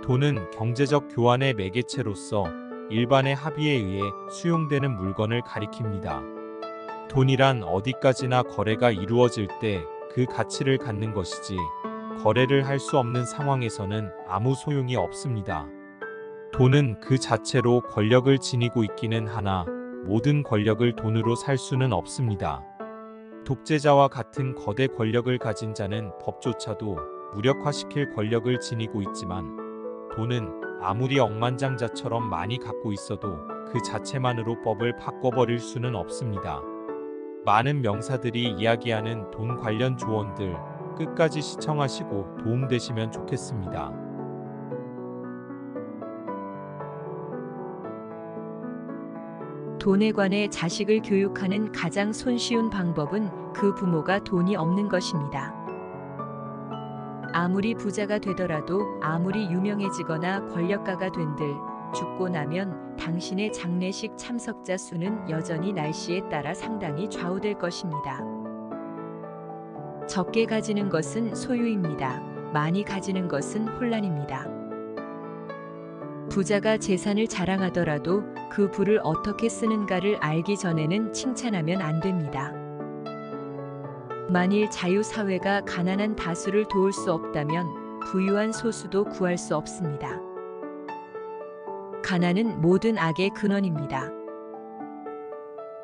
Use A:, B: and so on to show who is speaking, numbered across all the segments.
A: 돈은 경제적 교환의 매개체로서 일반의 합의에 의해 수용되는 물건을 가리킵니다. 돈이란 어디까지나 거래가 이루어질 때 그 가치를 갖는 것이지, 거래를 할 수 없는 상황에서는 아무 소용이 없습니다. 돈은 그 자체로 권력을 지니고 있기는 하나 모든 권력을 돈으로 살 수는 없습니다. 독재자와 같은 거대 권력을 가진 자는 법조차도 무력화시킬 권력을 지니고 있지만, 돈은 아무리 억만장자처럼 많이 갖고 있어도 그 자체만으로 법을 바꿔버릴 수는 없습니다. 많은 명사들이 이야기하는 돈 관련 조언들 끝까지 시청하시고 도움되시면 좋겠습니다.
B: 돈에 관해 자식을 교육하는 가장 손쉬운 방법은 그 부모가 돈이 없는 것입니다. 아무리 부자가 되더라도, 아무리 유명해지거나 권력가가 된들 죽고 나면 당신의 장례식 참석자 수는 여전히 날씨에 따라 상당히 좌우될 것입니다. 적게 가지는 것은 소유입니다. 많이 가지는 것은 혼란입니다. 부자가 재산을 자랑하더라도 그 부를 어떻게 쓰는가를 알기 전에는 칭찬하면 안 됩니다. 만일 자유사회가 가난한 다수를 도울 수 없다면 부유한 소수도 구할 수 없습니다. 가난은 모든 악의 근원입니다.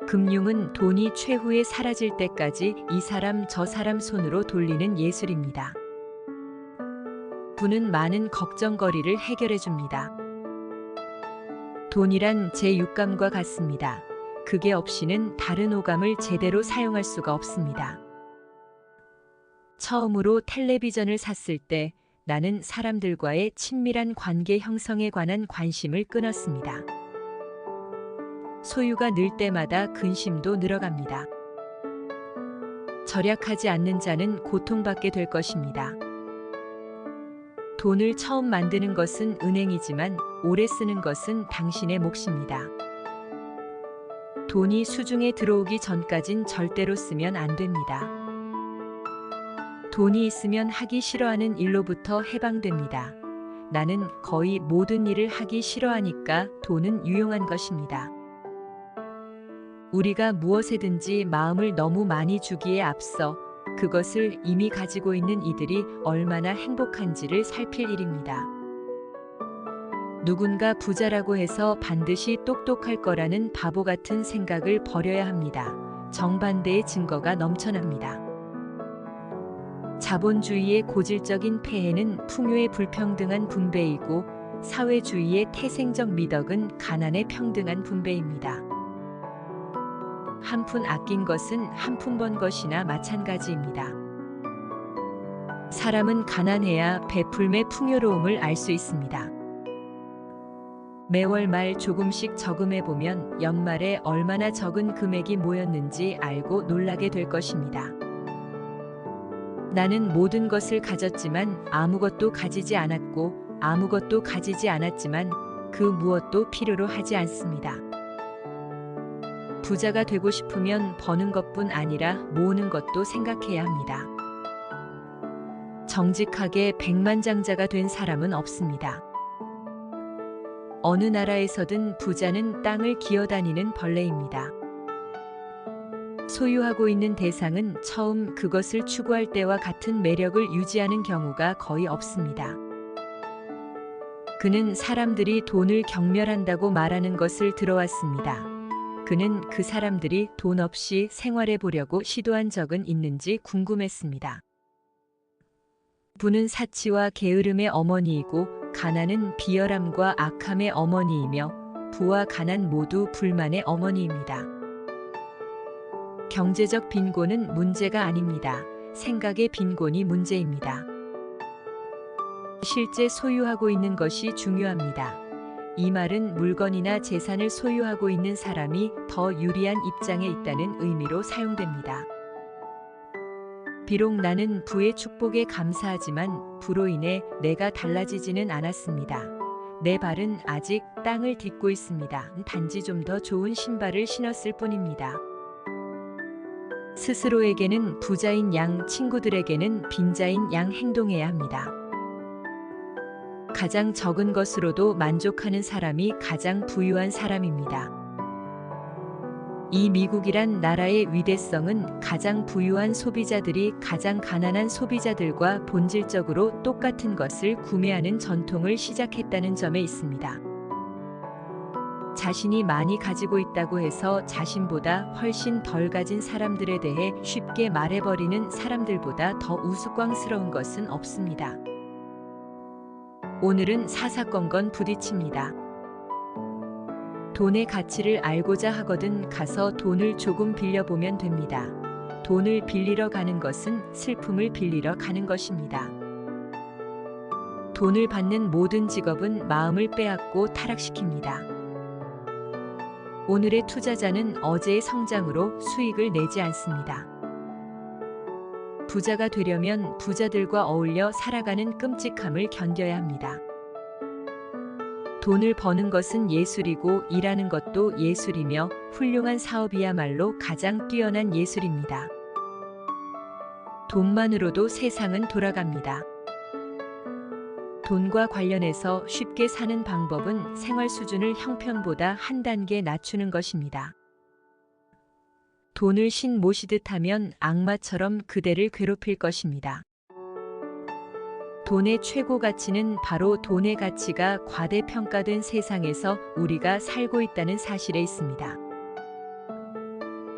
B: 금융은 돈이 최후에 사라질 때까지 이 사람 저 사람 손으로 돌리는 예술입니다. 부는 많은 걱정거리를 해결해 줍니다. 돈이란 제 육감과 같습니다. 그게 없이는 다른 오감을 제대로 사용할 수가 없습니다. 처음으로 텔레비전을 샀을 때 나는 사람들과의 친밀한 관계 형성에 관한 관심을 끊었습니다. 소유가 늘 때마다 근심도 늘어갑니다. 절약하지 않는 자는 고통받게 될 것입니다. 돈을 처음 만드는 것은 은행이지만 오래 쓰는 것은 당신의 몫입니다. 돈이 수중에 들어오기 전까진 절대로 쓰면 안 됩니다. 돈이 있으면 하기 싫어하는 일로부터 해방됩니다. 나는 거의 모든 일을 하기 싫어하니까 돈은 유용한 것입니다. 우리가 무엇에든지 마음을 너무 많이 주기에 앞서 그것을 이미 가지고 있는 이들이 얼마나 행복한지를 살필 일입니다. 누군가 부자라고 해서 반드시 똑똑할 거라는 바보 같은 생각을 버려야 합니다. 정반대의 증거가 넘쳐납니다. 자본주의의 고질적인 폐해는 풍요의 불평등한 분배이고, 사회주의의 태생적 미덕은 가난의 평등한 분배입니다. 한 푼 아낀 것은 한 푼 번 것이나 마찬가지입니다. 사람은 가난해야 베풀매 풍요로움을 알 수 있습니다. 매월 말 조금씩 저금해보면 연말에 얼마나 적은 금액이 모였는지 알고 놀라게 될 것입니다. 나는 모든 것을 가졌지만 아무것도 가지지 않았고, 아무것도 가지지 않았지만 그 무엇도 필요로 하지 않습니다. 부자가 되고 싶으면 버는 것뿐 아니라 모으는 것도 생각해야 합니다. 정직하게 백만장자가 된 사람은 없습니다. 어느 나라에서든 부자는 땅을 기어다니는 벌레입니다. 소유하고 있는 대상은 처음 그것을 추구할 때와 같은 매력을 유지하는 경우가 거의 없습니다. 그는 사람들이 돈을 경멸한다고 말하는 것을 들어왔습니다. 그는 그 사람들이 돈 없이 생활해 보려고 시도한 적은 있는지 궁금했습니다. 부는 사치와 게으름의 어머니이고, 가난은 비열함과 악함의 어머니이며, 부와 가난 모두 불만의 어머니입니다. 경제적 빈곤은 문제가 아닙니다. 생각의 빈곤이 문제입니다. 실제 소유하고 있는 것이 중요합니다. 이 말은 물건이나 재산을 소유하고 있는 사람이 더 유리한 입장에 있다는 의미로 사용됩니다. 비록 나는 부의 축복에 감사하지만 부로 인해 내가 달라지지는 않았습니다. 내 발은 아직 땅을 딛고 있습니다. 단지 좀 더 좋은 신발을 신었을 뿐입니다. 스스로에게는 부자인 양, 친구들에게는 빈자인 양 행동해야 합니다. 가장 적은 것으로도 만족하는 사람이 가장 부유한 사람입니다. 이 미국이란 나라의 위대성은 가장 부유한 소비자들이 가장 가난한 소비자들과 본질적으로 똑같은 것을 구매하는 전통을 시작했다는 점에 있습니다. 자신이 많이 가지고 있다고 해서 자신보다 훨씬 덜 가진 사람들에 대해 쉽게 말해버리는 사람들보다 더 우스꽝스러운 것은 없습니다. 오늘은 사사건건 부딪힙니다. 돈의 가치를 알고자 하거든 가서 돈을 조금 빌려보면 됩니다. 돈을 빌리러 가는 것은 슬픔을 빌리러 가는 것입니다. 돈을 받는 모든 직업은 마음을 빼앗고 타락시킵니다. 오늘의 투자자는 어제의 성장으로 수익을 내지 않습니다. 부자가 되려면 부자들과 어울려 살아가는 끔찍함을 견뎌야 합니다. 돈을 버는 것은 예술이고 일하는 것도 예술이며 훌륭한 사업이야말로 가장 뛰어난 예술입니다. 돈만으로도 세상은 돌아갑니다. 돈과 관련해서 쉽게 사는 방법은 생활 수준을 형편보다 한 단계 낮추는 것입니다. 돈을 신 모시듯 하면 악마처럼 그대를 괴롭힐 것입니다. 돈의 최고 가치는 바로 돈의 가치가 과대평가된 세상에서 우리가 살고 있다는 사실에 있습니다.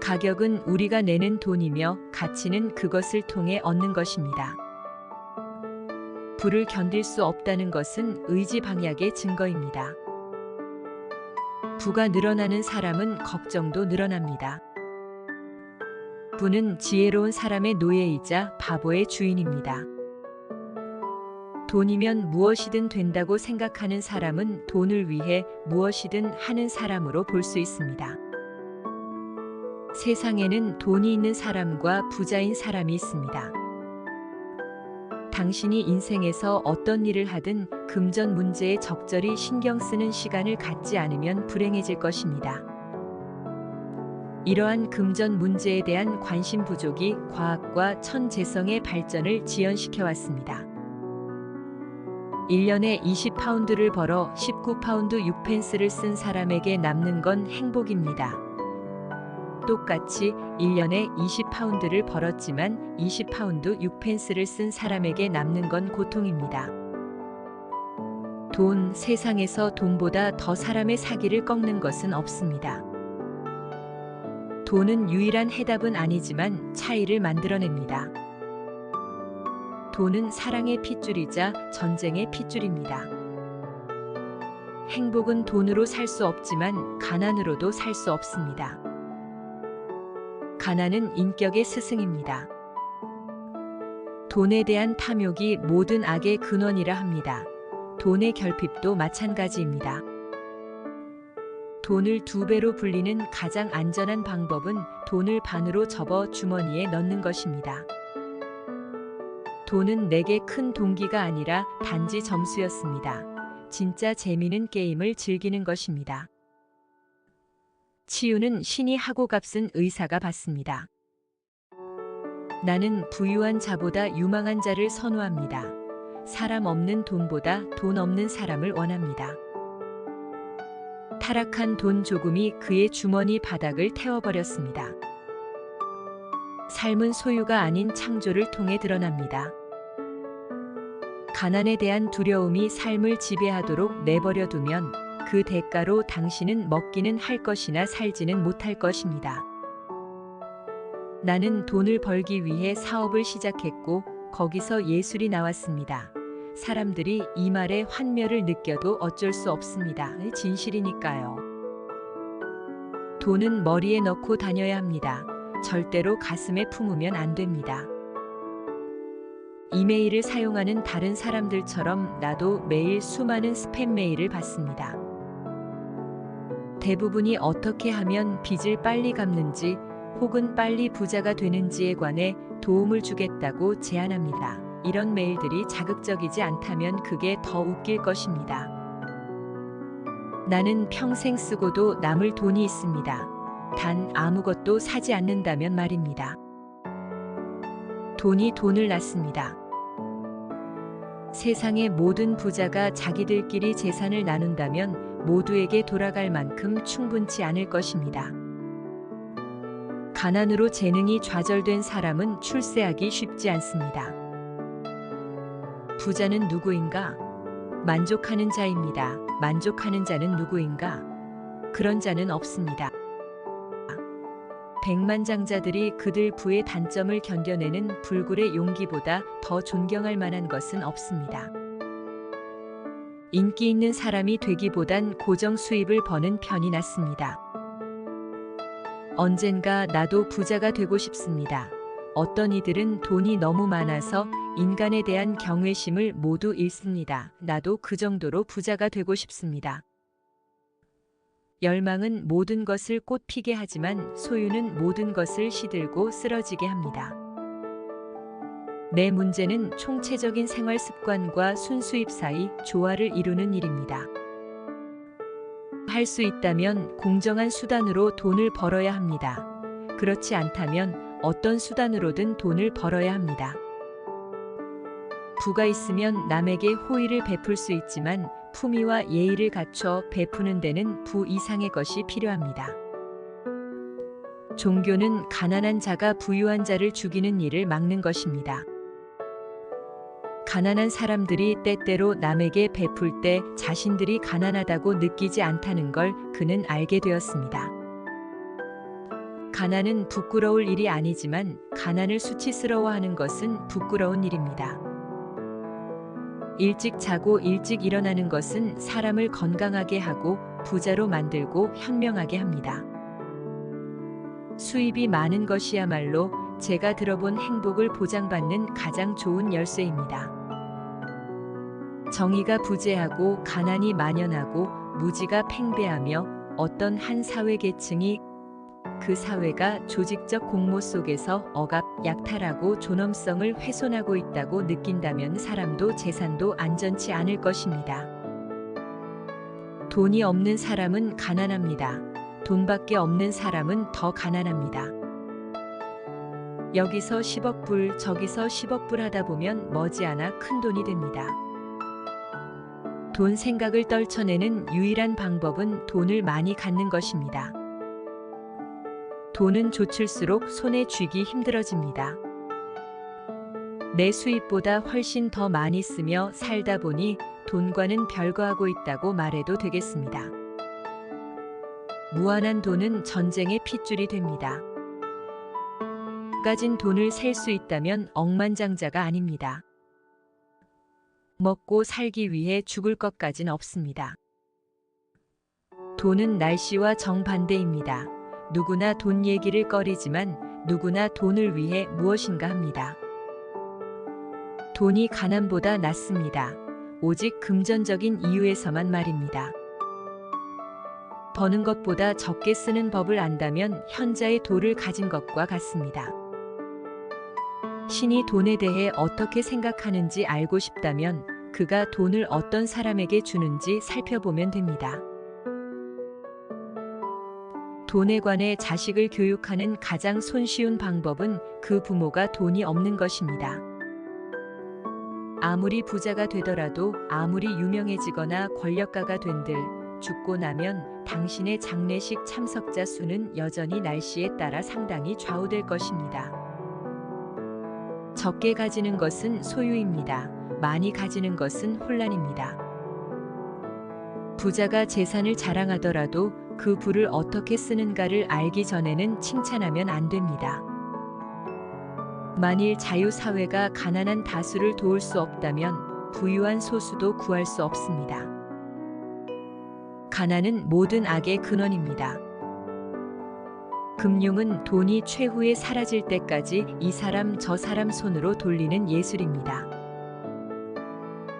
B: 가격은 우리가 내는 돈이며 가치는 그것을 통해 얻는 것입니다. 부를 견딜 수 없다는 것은 의지방약의 증거입니다. 부가 늘어나는 사람은 걱정도 늘어납니다. 부는 지혜로운 사람의 노예이자 바보의 주인입니다. 돈이면 무엇이든 된다고 생각하는 사람은 돈을 위해 무엇이든 하는 사람으로 볼 수 있습니다. 세상에는 돈이 있는 사람과 부자인 사람이 있습니다. 당신이 인생에서 어떤 일을 하든 금전 문제에 적절히 신경 쓰는 시간을 갖지 않으면 불행해질 것입니다. 이러한 금전 문제에 대한 관심 부족이 과학과 천재성의 발전을 지연시켜 왔습니다. 1년에 20파운드를 벌어 19파운드 6펜스를 쓴 사람에게 남는 건 행복입니다. 똑같이 1년에 20파운드를 벌었지만 20파운드 6펜스를 쓴 사람에게 남는 건 고통입니다. 돈, 세상에서 돈보다 더 사람의 사기를 꺾는 것은 없습니다. 돈은 유일한 해답은 아니지만 차이를 만들어냅니다. 돈은 사랑의 핏줄이자 전쟁의 핏줄입니다. 행복은 돈으로 살 수 없지만 가난으로도 살 수 없습니다. 가난은 인격의 스승입니다. 돈에 대한 탐욕이 모든 악의 근원이라 합니다. 돈의 결핍도 마찬가지입니다. 돈을 2배로 불리는 가장 안전한 방법은 돈을 반으로 접어 주머니에 넣는 것입니다. 돈은 내게 큰 동기가 아니라 단지 점수였습니다. 진짜 재미는 게임을 즐기는 것입니다. 치유는 신이 하고 값은 의사가 받습니다. 나는 부유한 자보다 유망한 자를 선호합니다. 사람 없는 돈보다 돈 없는 사람을 원합니다. 타락한 돈 조금이 그의 주머니 바닥을 태워버렸습니다. 삶은 소유가 아닌 창조를 통해 드러납니다. 가난에 대한 두려움이 삶을 지배하도록 내버려 두면 그 대가로 당신은 먹기는 할 것이나 살지는 못할 것입니다. 나는 돈을 벌기 위해 사업을 시작했고 거기서 예술이 나왔습니다. 사람들이 이 말에 환멸을 느껴도 어쩔 수 없습니다. 진실이니까요. 돈은 머리에 넣고 다녀야 합니다. 절대로 가슴에 품으면 안 됩니다. 이메일을 사용하는 다른 사람들처럼 나도 매일 수많은 스팸 메일을 받습니다. 대부분이 어떻게 하면 빚을 빨리 갚는지 혹은 빨리 부자가 되는지에 관해 도움을 주겠다고 제안합니다. 이런 메일들이 자극적이지 않다면 그게 더 웃길 것입니다. 나는 평생 쓰고도 남을 돈이 있습니다. 단 아무것도 사지 않는다면 말입니다. 돈이 돈을 낳습니다. 세상의 모든 부자가 자기들끼리 재산을 나눈다면 모두에게 돌아갈 만큼 충분치 않을 것입니다. 가난으로 재능이 좌절된 사람은 출세하기 쉽지 않습니다. 부자는 누구인가? 만족하는 자입니다. 만족하는 자는 누구인가? 그런 자는 없습니다. 백만장자들이 그들 부의 단점을 견뎌내는 불굴의 용기보다 더 존경할 만한 것은 없습니다. 인기 있는 사람이 되기보단 고정 수입을 버는 편이 낫습니다. 언젠가 나도 부자가 되고 싶습니다. 어떤 이들은 돈이 너무 많아서 인간에 대한 경외심을 모두 잃습니다. 나도 그 정도로 부자가 되고 싶습니다. 열망은 모든 것을 꽃피게 하지만 소유는 모든 것을 시들고 쓰러지게 합니다. 내 문제는 총체적인 생활 습관과 순수입 사이 조화를 이루는 일입니다. 할 수 있다면 공정한 수단으로 돈을 벌어야 합니다. 그렇지 않다면 어떤 수단으로든 돈을 벌어야 합니다. 부가 있으면 남에게 호의를 베풀 수 있지만 품위와 예의를 갖춰 베푸는 데는 부 이상의 것이 필요합니다. 종교는 가난한 자가 부유한 자를 죽이는 일을 막는 것입니다. 가난한 사람들이 때때로 남에게 베풀 때 자신들이 가난하다고 느끼지 않다는 걸 그는 알게 되었습니다. 가난은 부끄러울 일이 아니지만 가난을 수치스러워하는 것은 부끄러운 일입니다. 일찍 자고 일찍 일어나는 것은 사람을 건강하게 하고 부자로 만들고 현명하게 합니다. 수입이 많은 것이야말로 제가 들어본 행복을 보장받는 가장 좋은 열쇠입니다. 정의가 부재하고 가난이 만연하고 무지가 팽배하며 어떤 한 사회 계층이 그 사회가 조직적 공모 속에서 억압, 약탈하고 존엄성을 훼손하고 있다고 느낀다면 사람도 재산도 안전치 않을 것입니다. 돈이 없는 사람은 가난합니다. 돈밖에 없는 사람은 더 가난합니다. 여기서 10억 불, 저기서 10억 불 하다 보면 머지않아 큰 돈이 됩니다. 돈 생각을 떨쳐내는 유일한 방법은 돈을 많이 갖는 것입니다. 돈은 좇을수록 손에 쥐기 힘들어집니다. 내 수입보다 훨씬 더 많이 쓰며 살다 보니 돈과는 별거하고 있다고 말해도 되겠습니다. 무한한 돈은 전쟁의 핏줄이 됩니다. 가진 돈을 셀 수 있다면 억만장자가 아닙니다. 먹고 살기 위해 죽을 것까진 없습니다. 돈은 날씨와 정반대입니다. 누구나 돈 얘기를 꺼리지만 누구나 돈을 위해 무엇인가 합니다. 돈이 가난보다 낫습니다. 오직 금전적인 이유에서만 말입니다. 버는 것보다 적게 쓰는 법을 안다면 현자의 도를 가진 것과 같습니다. 신이 돈에 대해 어떻게 생각하는지 알고 싶다면 그가 돈을 어떤 사람에게 주는지 살펴보면 됩니다. 돈에 관해 자식을 교육하는 가장 손쉬운 방법은 그 부모가 돈이 없는 것입니다. 아무리 부자가 되더라도 아무리 유명해지거나 권력가가 된들 죽고 나면 당신의 장례식 참석자 수는 여전히 날씨에 따라 상당히 좌우될 것입니다. 적게 가지는 것은 소유입니다. 많이 가지는 것은 혼란입니다. 부자가 재산을 자랑하더라도 그 부를 어떻게 쓰는가를 알기 전에는 칭찬하면 안 됩니다. 만일 자유사회가 가난한 다수를 도울 수 없다면 부유한 소수도 구할 수 없습니다. 가난은 모든 악의 근원입니다. 금융은 돈이 최후에 사라질 때까지 이 사람 저 사람 손으로 돌리는 예술입니다.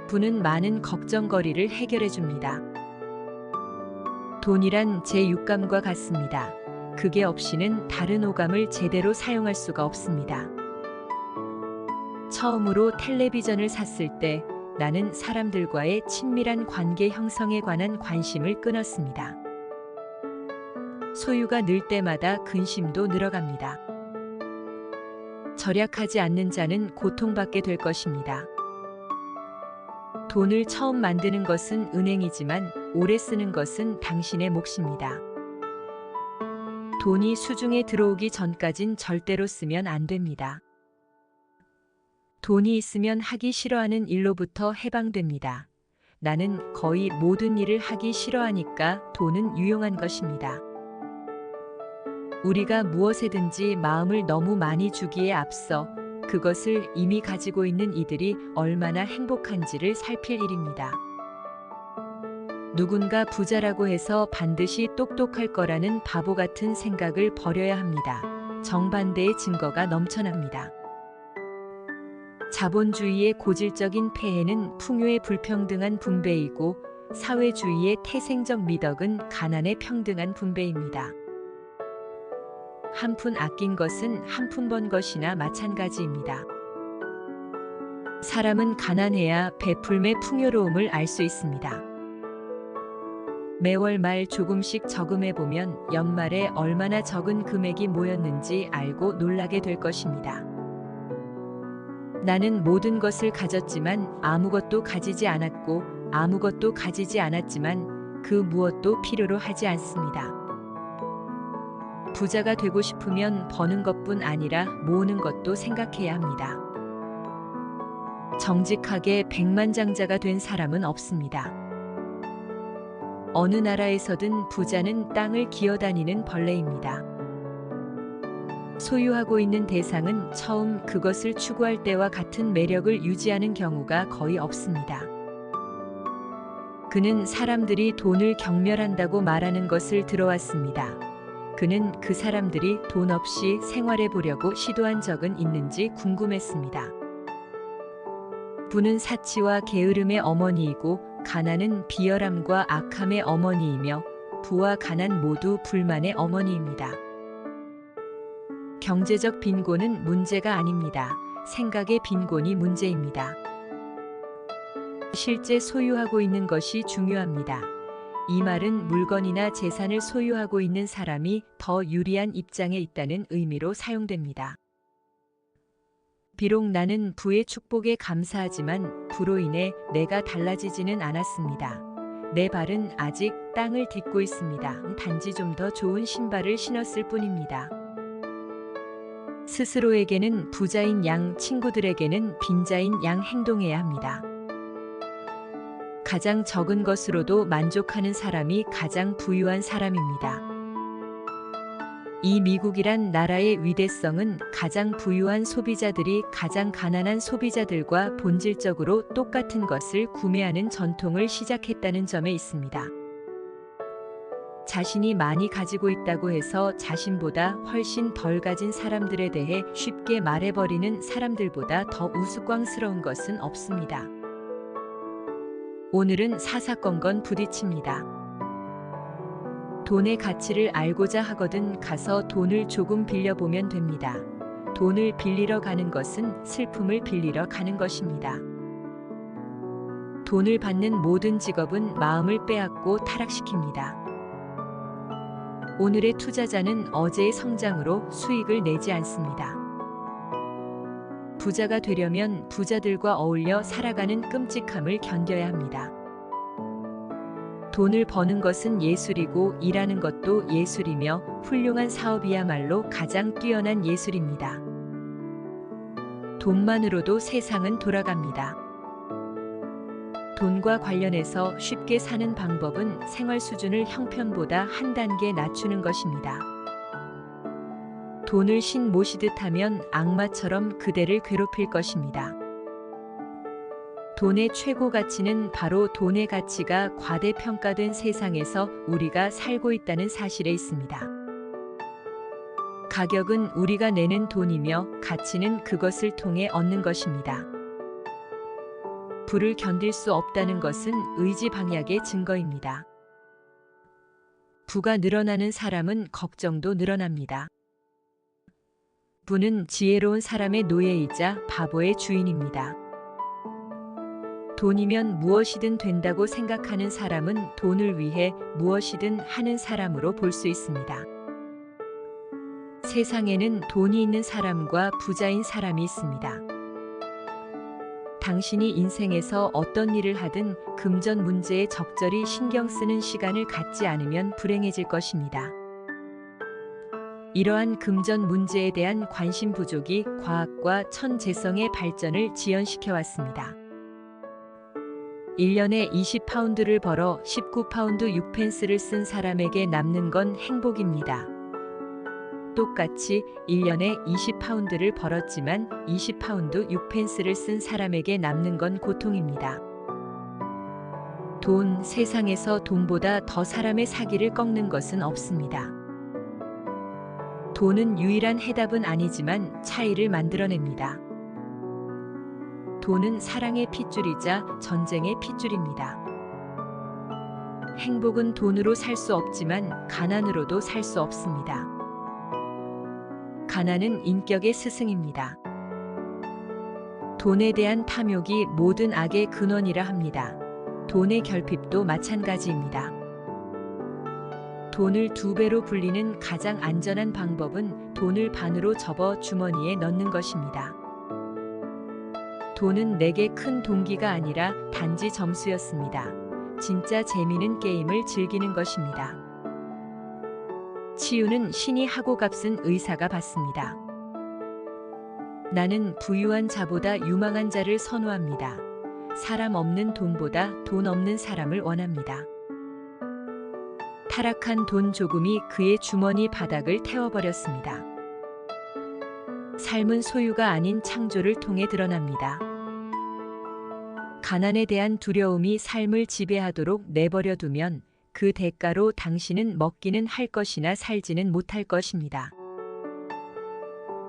B: 부는 많은 걱정거리를 해결해 줍니다. 돈이란 제 육감과 같습니다. 그게 없이는 다른 오감을 제대로 사용할 수가 없습니다. 처음으로 텔레비전을 샀을 때 나는 사람들과의 친밀한 관계 형성에 관한 관심을 끊었습니다. 소유가 늘 때마다 근심도 늘어갑니다. 절약하지 않는 자는 고통받게 될 것입니다. 돈을 처음 만드는 것은 은행이지만 오래 쓰는 것은 당신의 몫입니다. 돈이 수중에 들어오기 전까진 절대로 쓰면 안 됩니다. 돈이 있으면 하기 싫어하는 일로부터 해방됩니다. 나는 거의 모든 일을 하기 싫어하니까 돈은 유용한 것입니다. 우리가 무엇에든지 마음을 너무 많이 주기에 앞서 그것을 이미 가지고 있는 이들이 얼마나 행복한지를 살필 일입니다. 누군가 부자라고 해서 반드시 똑똑할 거라는 바보 같은 생각을 버려야 합니다. 정반대의 증거가 넘쳐납니다. 자본주의의 고질적인 폐해는 풍요의 불평등한 분배이고 사회주의의 태생적 미덕은 가난의 평등한 분배입니다. 한 푼 아낀 것은 한 푼 번 것이나 마찬가지입니다. 사람은 가난해야 베풀매 풍요로움을 알 수 있습니다. 매월 말 조금씩 저금해보면 연말에 얼마나 적은 금액이 모였는지 알고 놀라게 될 것입니다. 나는 모든 것을 가졌지만 아무것도 가지지 않았고 아무것도 가지지 않았지만 그 무엇도 필요로 하지 않습니다. 부자가 되고 싶으면 버는 것뿐 아니라 모으는 것도 생각해야 합니다. 정직하게 백만장자가 된 사람은 없습니다. 어느 나라에서든 부자는 땅을 기어다니는 벌레입니다. 소유하고 있는 대상은 처음 그것을 추구할 때와 같은 매력을 유지하는 경우가 거의 없습니다. 그는 사람들이 돈을 경멸한다고 말하는 것을 들어왔습니다. 그는 그 사람들이 돈 없이 생활해 보려고 시도한 적은 있는지 궁금했습니다. 부는 사치와 게으름의 어머니이고 가난은 비열함과 악함의 어머니이며 부와 가난 모두 불만의 어머니입니다. 경제적 빈곤은 문제가 아닙니다. 생각의 빈곤이 문제입니다. 실제 소유하고 있는 것이 중요합니다. 이 말은 물건이나 재산을 소유하고 있는 사람이 더 유리한 입장에 있다는 의미로 사용됩니다. 비록 나는 부의 축복에 감사하지만 부로 인해 내가 달라지지는 않았습니다. 내 발은 아직 땅을 딛고 있습니다. 단지 좀 더 좋은 신발을 신었을 뿐입니다. 스스로에게는 부자인 양, 친구들에게는 빈자인 양 행동해야 합니다. 가장 적은 것으로도 만족하는 사람이 가장 부유한 사람입니다. 이 미국이란 나라의 위대성은 가장 부유한 소비자들이 가장 가난한 소비자들과 본질적으로 똑같은 것을 구매하는 전통을 시작했다는 점에 있습니다. 자신이 많이 가지고 있다고 해서 자신보다 훨씬 덜 가진 사람들에 대해 쉽게 말해버리는 사람들보다 더 우스꽝스러운 것은 없습니다. 오늘은 사사건건 부딪힙니다. 돈의 가치를 알고자 하거든 가서 돈을 조금 빌려보면 됩니다. 돈을 빌리러 가는 것은 슬픔을 빌리러 가는 것입니다. 돈을 받는 모든 직업은 마음을 빼앗고 타락시킵니다. 오늘의 투자자는 어제의 성장으로 수익을 내지 않습니다. 부자가 되려면 부자들과 어울려 살아가는 끔찍함을 견뎌야 합니다. 돈을 버는 것은 예술이고 일하는 것도 예술이며 훌륭한 사업이야말로 가장 뛰어난 예술입니다. 돈만으로도 세상은 돌아갑니다. 돈과 관련해서 쉽게 사는 방법은 생활 수준을 형편보다 한 단계 낮추는 것입니다. 돈을 신 모시듯 하면 악마처럼 그대를 괴롭힐 것입니다. 돈의 최고 가치는 바로 돈의 가치가 과대평가된 세상에서 우리가 살고 있다는 사실에 있습니다. 가격은 우리가 내는 돈이며 가치는 그것을 통해 얻는 것입니다. 부를 견딜 수 없다는 것은 의지방약의 증거입니다. 부가 늘어나는 사람은 걱정도 늘어납니다. 부는 지혜로운 사람의 노예이자 바보의 주인입니다. 돈이면 무엇이든 된다고 생각하는 사람은 돈을 위해 무엇이든 하는 사람으로 볼 수 있습니다. 세상에는 돈이 있는 사람과 부자인 사람이 있습니다. 당신이 인생에서 어떤 일을 하든 금전 문제에 적절히 신경 쓰는 시간을 갖지 않으면 불행해질 것입니다. 이러한 금전 문제에 대한 관심 부족이 과학과 천재성의 발전을 지연시켜 왔습니다. 1년에 20파운드를 벌어 19파운드 6펜스를 쓴 사람에게 남는 건 행복입니다. 똑같이 1년에 20파운드를 벌었지만 20파운드 6펜스를 쓴 사람에게 남는 건 고통입니다. 돈, 세상에서 돈보다 더 사람의 사기를 꺾는 것은 없습니다. 돈은 유일한 해답은 아니지만 차이를 만들어냅니다. 돈은 사랑의 핏줄이자 전쟁의 핏줄입니다. 행복은 돈으로 살 수 없지만 가난으로도 살 수 없습니다. 가난은 인격의 스승입니다. 돈에 대한 탐욕이 모든 악의 근원이라 합니다. 돈의 결핍도 마찬가지입니다. 돈을 2배로 불리는 가장 안전한 방법은 돈을 반으로 접어 주머니에 넣는 것입니다. 돈은 내게 큰 동기가 아니라 단지 점수였습니다. 진짜 재미는 게임을 즐기는 것입니다. 치유는 신이 하고 값은 의사가 받습니다. 나는 부유한 자보다 유망한 자를 선호합니다. 사람 없는 돈보다 돈 없는 사람을 원합니다. 타락한 돈 조금이 그의 주머니 바닥을 태워버렸습니다. 삶은 소유가 아닌 창조를 통해 드러납니다. 가난에 대한 두려움이 삶을 지배하도록 내버려 두면 그 대가로 당신은 먹기는 할 것이나 살지는 못할 것입니다.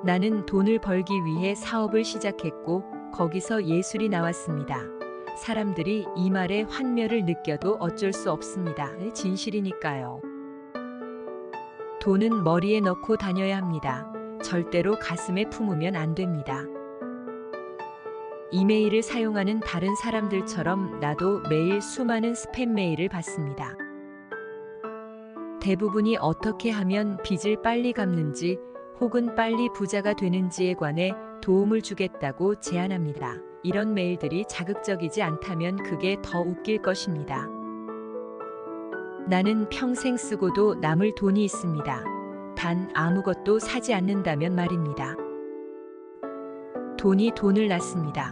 B: 나는 돈을 벌기 위해 사업을 시작했고 거기서 예술이 나왔습니다. 사람들이 이 말에 환멸을 느껴도 어쩔 수 없습니다. 진실이니까요. 돈은 머리에 넣고 다녀야 합니다. 절대로 가슴에 품으면 안 됩니다. 이메일을 사용하는 다른 사람들처럼 나도 매일 수많은 스팸 메일을 받습니다. 대부분이 어떻게 하면 빚을 빨리 갚는지 혹은 빨리 부자가 되는지에 관해 도움을 주겠다고 제안합니다. 이런 메일들이 자극적이지 않다면 그게 더 웃길 것입니다. 나는 평생 쓰고도 남을 돈이 있습니다. 단 아무것도 사지 않는다면 말입니다. 돈이 돈을 낳습니다.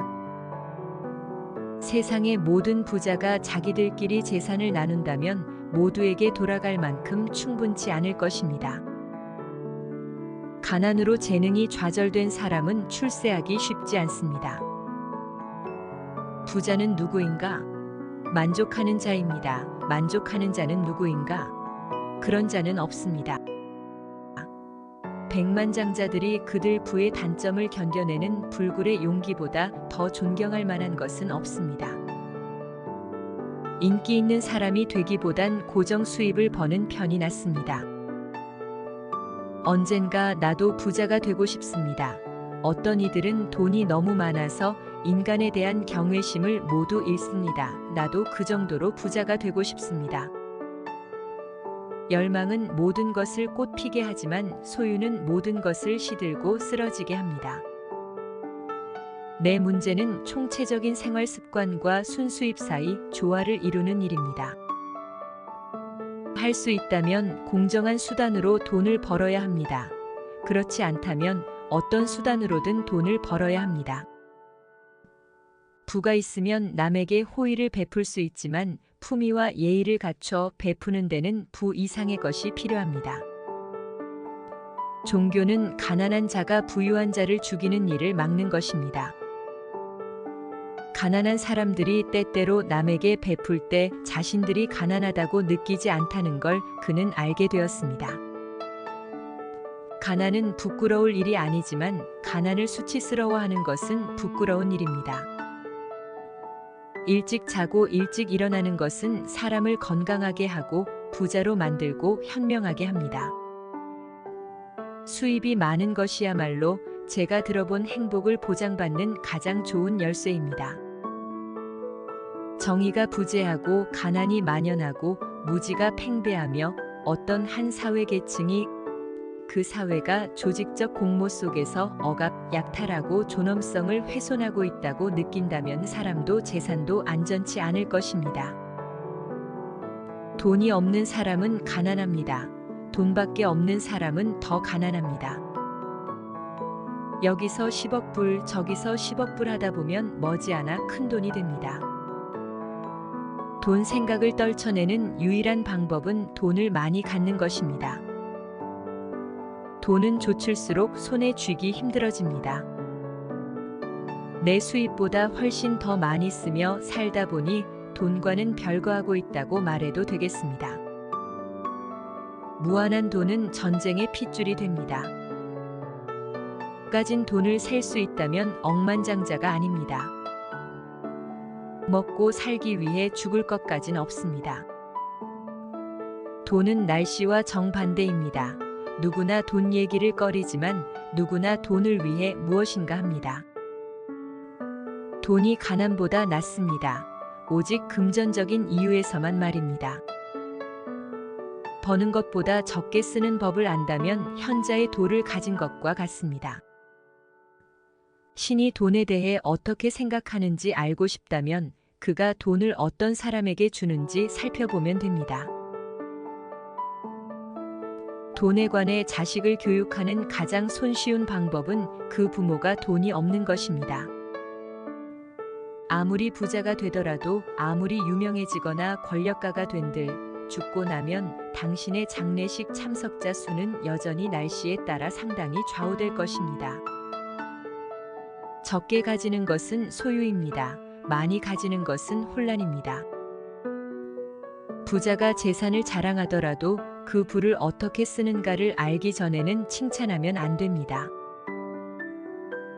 B: 세상의 모든 부자가 자기들끼리 재산을 나눈다면 모두에게 돌아갈 만큼 충분치 않을 것입니다. 가난으로 재능이 좌절된 사람은 출세하기 쉽지 않습니다. 부자는 누구인가? 만족하는 자입니다. 만족하는 자는 누구인가? 그런 자는 없습니다. 백만장자들이 그들 부의 단점을 견뎌내는 불굴의 용기보다 더 존경할 만한 것은 없습니다. 인기 있는 사람이 되기보단 고정 수입을 버는 편이 낫습니다. 언젠가 나도 부자가 되고 싶습니다. 어떤 이들은 돈이 너무 많아서 인간에 대한 경외심을 모두 잃습니다. 나도 그 정도로 부자가 되고 싶습니다. 열망은 모든 것을 꽃피게 하지만 소유는 모든 것을 시들고 쓰러지게 합니다. 내 문제는 총체적인 생활 습관과 순수입 사이 조화를 이루는 일입니다. 할 수 있다면 공정한 수단으로 돈을 벌어야 합니다. 그렇지 않다면 어떤 수단으로든 돈을 벌어야 합니다. 부가 있으면 남에게 호의를 베풀 수 있지만 품위와 예의를 갖춰 베푸는 데는 부 이상의 것이 필요합니다. 종교는 가난한 자가 부유한 자를 죽이는 일을 막는 것입니다. 가난한 사람들이 때때로 남에게 베풀 때 자신들이 가난하다고 느끼지 않다는 걸 그는 알게 되었습니다. 가난은 부끄러울 일이 아니지만 가난을 수치스러워하는 것은 부끄러운 일입니다. 일찍 자고 일찍 일어나는 것은 사람을 건강하게 하고 부자로 만들고 현명하게 합니다. 수입이 많은 것이야말로 제가 들어본 행복을 보장받는 가장 좋은 열쇠입니다. 정의가 부재하고 가난이 만연하고 무지가 팽배하며 어떤 한 사회 계층이 그 사회가 조직적 공모 속에서 억압, 약탈하고 존엄성을 훼손하고 있다고 느낀다면 사람도 재산도 안전치 않을 것입니다. 돈이 없는 사람은 가난합니다. 돈밖에 없는 사람은 더 가난합니다. 여기서 10억 불, 저기서 10억 불 하다 보면 머지않아 큰 돈이 됩니다. 돈 생각을 떨쳐내는 유일한 방법은 돈을 많이 갖는 것입니다. 돈은 좇을수록 손에 쥐기 힘들어집니다. 내 수입보다 훨씬 더 많이 쓰며 살다 보니 돈과는 별거하고 있다고 말해도 되겠습니다. 무한한 돈은 전쟁의 핏줄이 됩니다. 가진 돈을 셀 수 있다면 억만장자가 아닙니다. 먹고 살기 위해 죽을 것까진 없습니다. 돈은 날씨와 정반대입니다. 누구나 돈 얘기를 꺼리지만 누구나 돈을 위해 무엇인가 합니다. 돈이 가난보다 낫습니다. 오직 금전적인 이유에서만 말입니다. 버는 것보다 적게 쓰는 법을 안다면 현자의 도를 가진 것과 같습니다. 신이 돈에 대해 어떻게 생각하는지 알고 싶다면 그가 돈을 어떤 사람에게 주는지 살펴보면 됩니다. 돈에 관해 자식을 교육하는 가장 손쉬운 방법은 그 부모가 돈이 없는 것입니다. 아무리 부자가 되더라도 아무리 유명해지거나 권력가가 된들 죽고 나면 당신의 장례식 참석자 수는 여전히 날씨에 따라 상당히 좌우될 것입니다. 적게 가지는 것은 소유입니다. 많이 가지는 것은 혼란입니다. 부자가 재산을 자랑하더라도 그 부를 어떻게 쓰는가를 알기 전에는 칭찬하면 안 됩니다.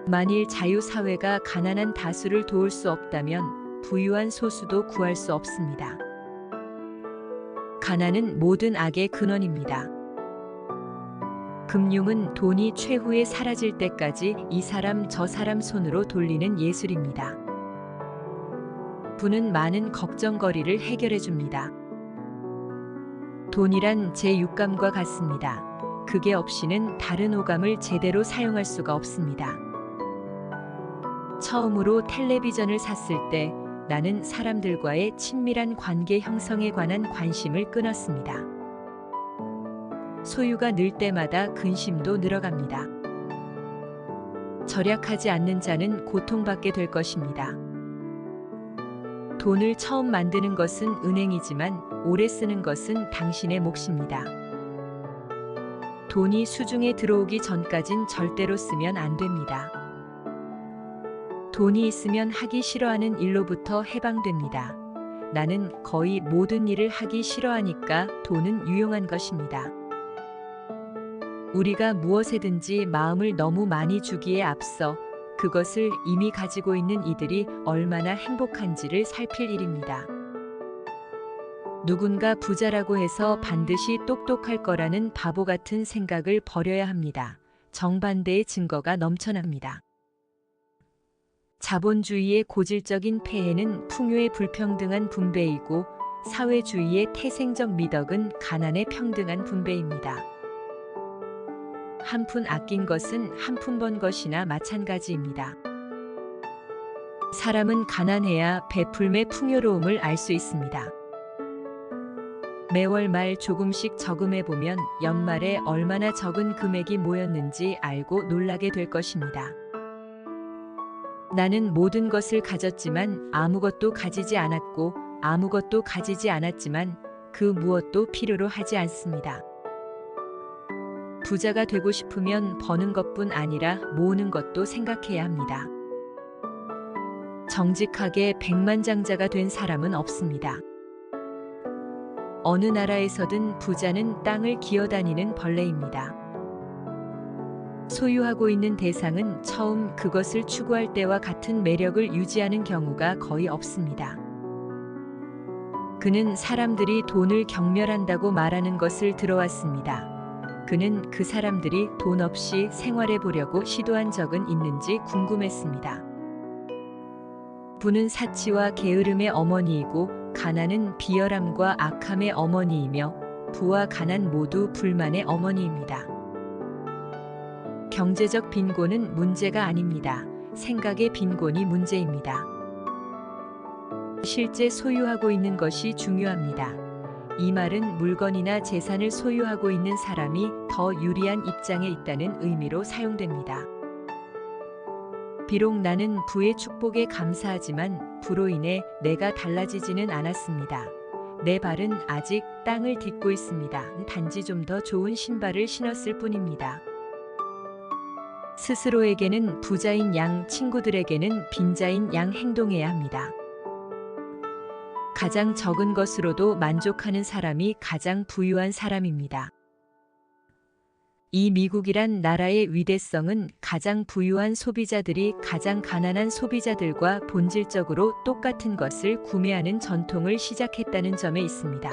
B: 만일 자유사회가 가난한 다수를 도울 수 없다면 부유한 소수도 구할 수 없습니다. 가난은 모든 악의 근원입니다. 금융은 돈이 최후에 사라질 때까지 이 사람 저 사람 손으로 돌리는 예술입니다. 부는 많은 걱정거리를 해결해 줍니다. 돈이란 제 육감과 같습니다. 그게 없이는 다른 오감을 제대로 사용할 수가 없습니다. 처음으로 텔레비전을 샀을 때 나는 사람들과의 친밀한 관계 형성에 관한 관심을 끊었습니다. 소유가 늘 때마다 근심도 늘어갑니다. 절약하지 않는 자는 고통받게 될 것입니다. 돈을 처음 만드는 것은 은행이지만 오래 쓰는 것은 당신의 몫입니다. 돈이 수중에 들어오기 전까진 절대로 쓰면 안 됩니다. 돈이 있으면 하기 싫어하는 일로부터 해방됩니다. 나는 거의 모든 일을 하기 싫어하니까 돈은 유용한 것입니다. 우리가 무엇에든지 마음을 너무 많이 주기에 앞서 그것을 이미 가지고 있는 이들이 얼마나 행복한지를 살필 일입니다. 누군가 부자라고 해서 반드시 똑똑할 거라는 바보 같은 생각을 버려야 합니다. 정반대의 증거가 넘쳐납니다. 자본주의의 고질적인 폐해는 풍요의 불평등한 분배이고 사회주의의 태생적 미덕은 가난의 평등한 분배입니다. 한 푼 아낀 것은 한 푼 번 것이나 마찬가지입니다. 사람은 가난해야 베풀매 풍요로움을 알 수 있습니다. 매월 말 조금씩 저금해보면 연말에 얼마나 적은 금액이 모였는지 알고 놀라게 될 것입니다. 나는 모든 것을 가졌지만 아무것도 가지지 않았고 아무것도 가지지 않았지만 그 무엇도 필요로 하지 않습니다. 부자가 되고 싶으면 버는 것뿐 아니라 모으는 것도 생각해야 합니다. 정직하게 백만장자가 된 사람은 없습니다. 어느 나라에서든 부자는 땅을 기어다니는 벌레입니다. 소유하고 있는 대상은 처음 그것을 추구할 때와 같은 매력을 유지하는 경우가 거의 없습니다. 그는 사람들이 돈을 경멸한다고 말하는 것을 들어왔습니다. 그는 그 사람들이 돈 없이 생활해 보려고 시도한 적은 있는지 궁금했습니다. 부는 사치와 게으름의 어머니이고 가난은 비열함과 악함의 어머니이며 부와 가난 모두 불만의 어머니입니다. 경제적 빈곤은 문제가 아닙니다. 생각의 빈곤이 문제입니다. 실제 소유하고 있는 것이 중요합니다. 이 말은 물건이나 재산을 소유하고 있는 사람이 더 유리한 입장에 있다는 의미로 사용됩니다. 비록 나는 부의 축복에 감사하지만 부로 인해 내가 달라지지는 않았습니다. 내 발은 아직 땅을 딛고 있습니다. 단지 좀 더 좋은 신발을 신었을 뿐입니다. 스스로에게는 부자인 양, 친구들에게는 빈자인 양 행동해야 합니다. 가장 적은 것으로도 만족하는 사람이 가장 부유한 사람입니다. 이 미국이란 나라의 위대성은 가장 부유한 소비자들이 가장 가난한 소비자들과 본질적으로 똑같은 것을 구매하는 전통을 시작했다는 점에 있습니다.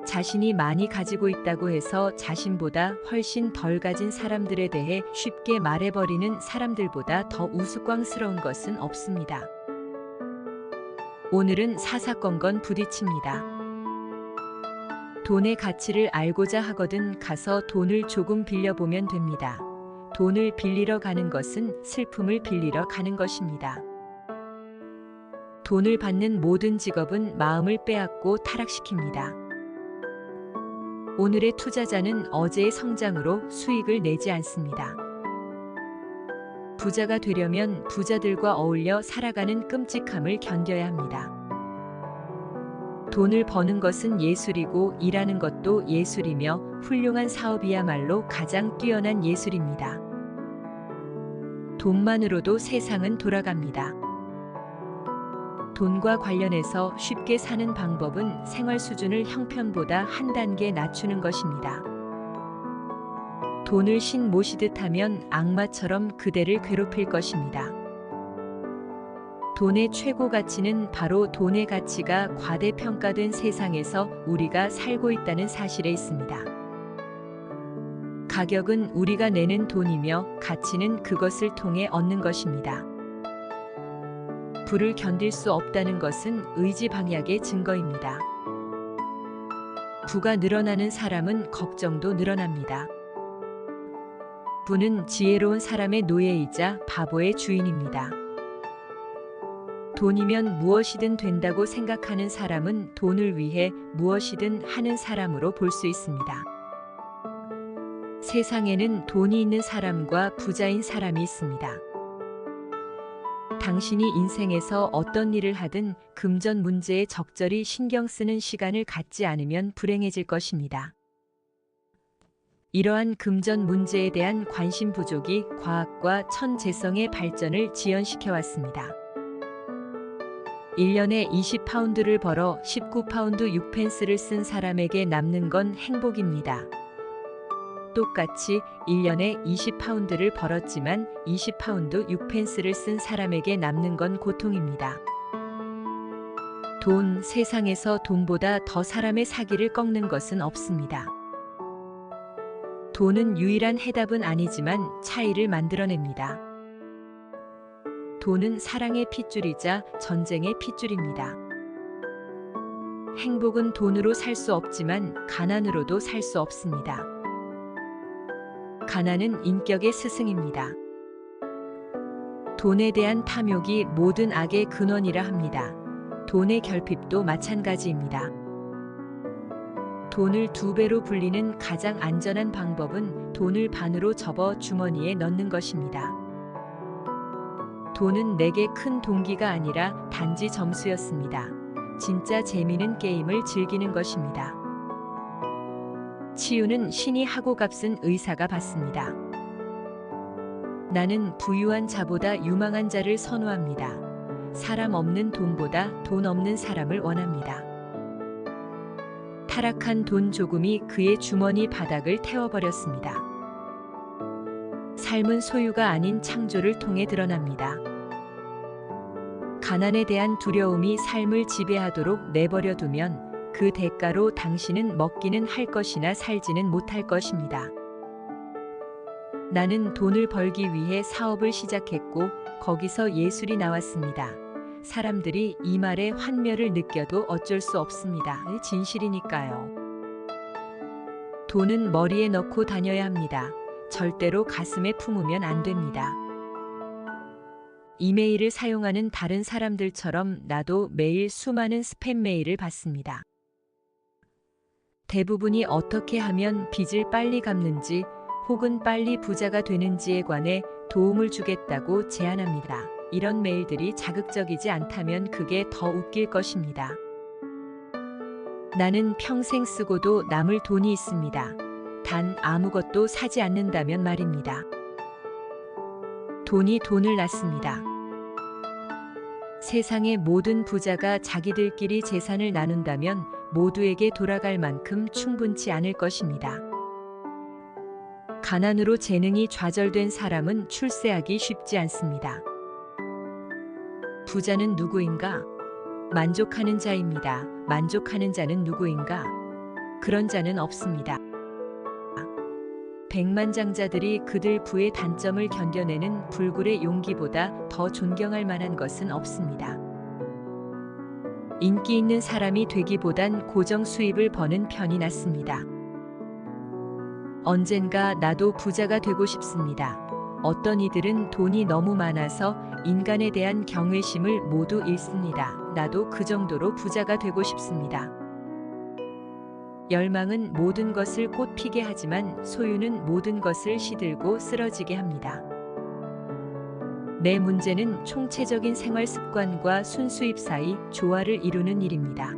B: 자신이 많이 가지고 있다고 해서 자신보다 훨씬 덜 가진 사람들에 대해 쉽게 말해버리는 사람들보다 더 우스꽝스러운 것은 없습니다. 오늘은 사사건건 부딪힙니다. 돈의 가치를 알고자 하거든 가서 돈을 조금 빌려보면 됩니다. 돈을 빌리러 가는 것은 슬픔을 빌리러 가는 것입니다. 돈을 받는 모든 직업은 마음을 빼앗고 타락시킵니다. 오늘의 투자자는 어제의 성장으로 수익을 내지 않습니다. 부자가 되려면 부자들과 어울려 살아가는 끔찍함을 견뎌야 합니다. 돈을 버는 것은 예술이고 일하는 것도 예술이며 훌륭한 사업이야말로 가장 뛰어난 예술입니다. 돈만으로도 세상은 돌아갑니다. 돈과 관련해서 쉽게 사는 방법은 생활 수준을 형편보다 한 단계 낮추는 것입니다. 돈을 신 모시듯 하면 악마처럼 그대를 괴롭힐 것입니다. 돈의 최고 가치는 바로 돈의 가치가 과대평가된 세상에서 우리가 살고 있다는 사실에 있습니다. 가격은 우리가 내는 돈이며 가치는 그것을 통해 얻는 것입니다. 부를 견딜 수 없다는 것은 의지방약의 증거입니다. 부가 늘어나는 사람은 걱정도 늘어납니다. 부는 지혜로운 사람의 노예이자 바보의 주인입니다. 돈이면 무엇이든 된다고 생각하는 사람은 돈을 위해 무엇이든 하는 사람으로 볼 수 있습니다. 세상에는 돈이 있는 사람과 부자인 사람이 있습니다. 당신이 인생에서 어떤 일을 하든 금전 문제에 적절히 신경 쓰는 시간을 갖지 않으면 불행해질 것입니다. 이러한 금전 문제에 대한 관심 부족이 과학과 천재성의 발전을 지연시켜 왔습니다. 1년에 20파운드를 벌어 19파운드 6펜스를 쓴 사람에게 남는 건 행복입니다. 똑같이 1년에 20파운드를 벌었지만 20파운드 6펜스를 쓴 사람에게 남는 건 고통입니다. 돈, 세상에서 돈보다 더 사람의 사기를 꺾는 것은 없습니다. 돈은 유일한 해답은 아니지만 차이를 만들어냅니다. 돈은 사랑의 핏줄이자 전쟁의 핏줄입니다. 행복은 돈으로 살 수 없지만 가난으로도 살 수 없습니다. 가난은 인격의 스승입니다. 돈에 대한 탐욕이 모든 악의 근원이라 합니다. 돈의 결핍도 마찬가지입니다. 돈을 2배로 불리는 가장 안전한 방법은 돈을 반으로 접어 주머니에 넣는 것입니다. 돈은 내게 큰 동기가 아니라 단지 점수였습니다. 진짜 재미는 게임을 즐기는 것입니다. 치유는 신이 하고 값은 의사가 받습니다. 나는 부유한 자보다 유망한 자를 선호합니다. 사람 없는 돈보다 돈 없는 사람을 원합니다. 타락한 돈 조금이 그의 주머니 바닥을 태워버렸습니다. 삶은 소유가 아닌 창조를 통해 드러납니다. 가난에 대한 두려움이 삶을 지배하도록 내버려 두면 그 대가로 당신은 먹기는 할 것이나 살지는 못할 것입니다. 나는 돈을 벌기 위해 사업을 시작했고 거기서 예술이 나왔습니다. 사람들이 이 말에 환멸을 느껴도 어쩔 수 없습니다. 진실이니까요. 돈은 머리에 넣고 다녀야 합니다. 절대로 가슴에 품으면 안 됩니다. 이메일을 사용하는 다른 사람들처럼 나도 매일 수많은 스팸 메일을 받습니다. 대부분이 어떻게 하면 빚을 빨리 갚는지 혹은 빨리 부자가 되는지에 관해 도움을 주겠다고 제안합니다. 이런 메일들이 자극적이지 않다면 그게 더 웃길 것입니다. 나는 평생 쓰고도 남을 돈이 있습니다. 단 아무것도 사지 않는다면 말입니다. 돈이 돈을 낳습니다. 세상의 모든 부자가 자기들끼리 재산을 나눈다면 모두에게 돌아갈 만큼 충분치 않을 것입니다. 가난으로 재능이 좌절된 사람은 출세하기 쉽지 않습니다. 부자는 누구인가? 만족하는 자입니다. 만족하는 자는 누구인가? 그런 자는 없습니다. 백만장자들이 그들 부의 단점을 견뎌내는 불굴의 용기보다 더 존경할 만한 것은 없습니다. 인기 있는 사람이 되기보단 고정 수입을 버는 편이 낫습니다. 언젠가 나도 부자가 되고 싶습니다. 어떤 이들은 돈이 너무 많아서 인간에 대한 경외심을 모두 잃습니다. 나도 그 정도로 부자가 되고 싶습니다. 열망은 모든 것을 꽃피게 하지만 소유는 모든 것을 시들고 쓰러지게 합니다. 내 문제는 총체적인 생활 습관과 순수입 사이 조화를 이루는 일입니다.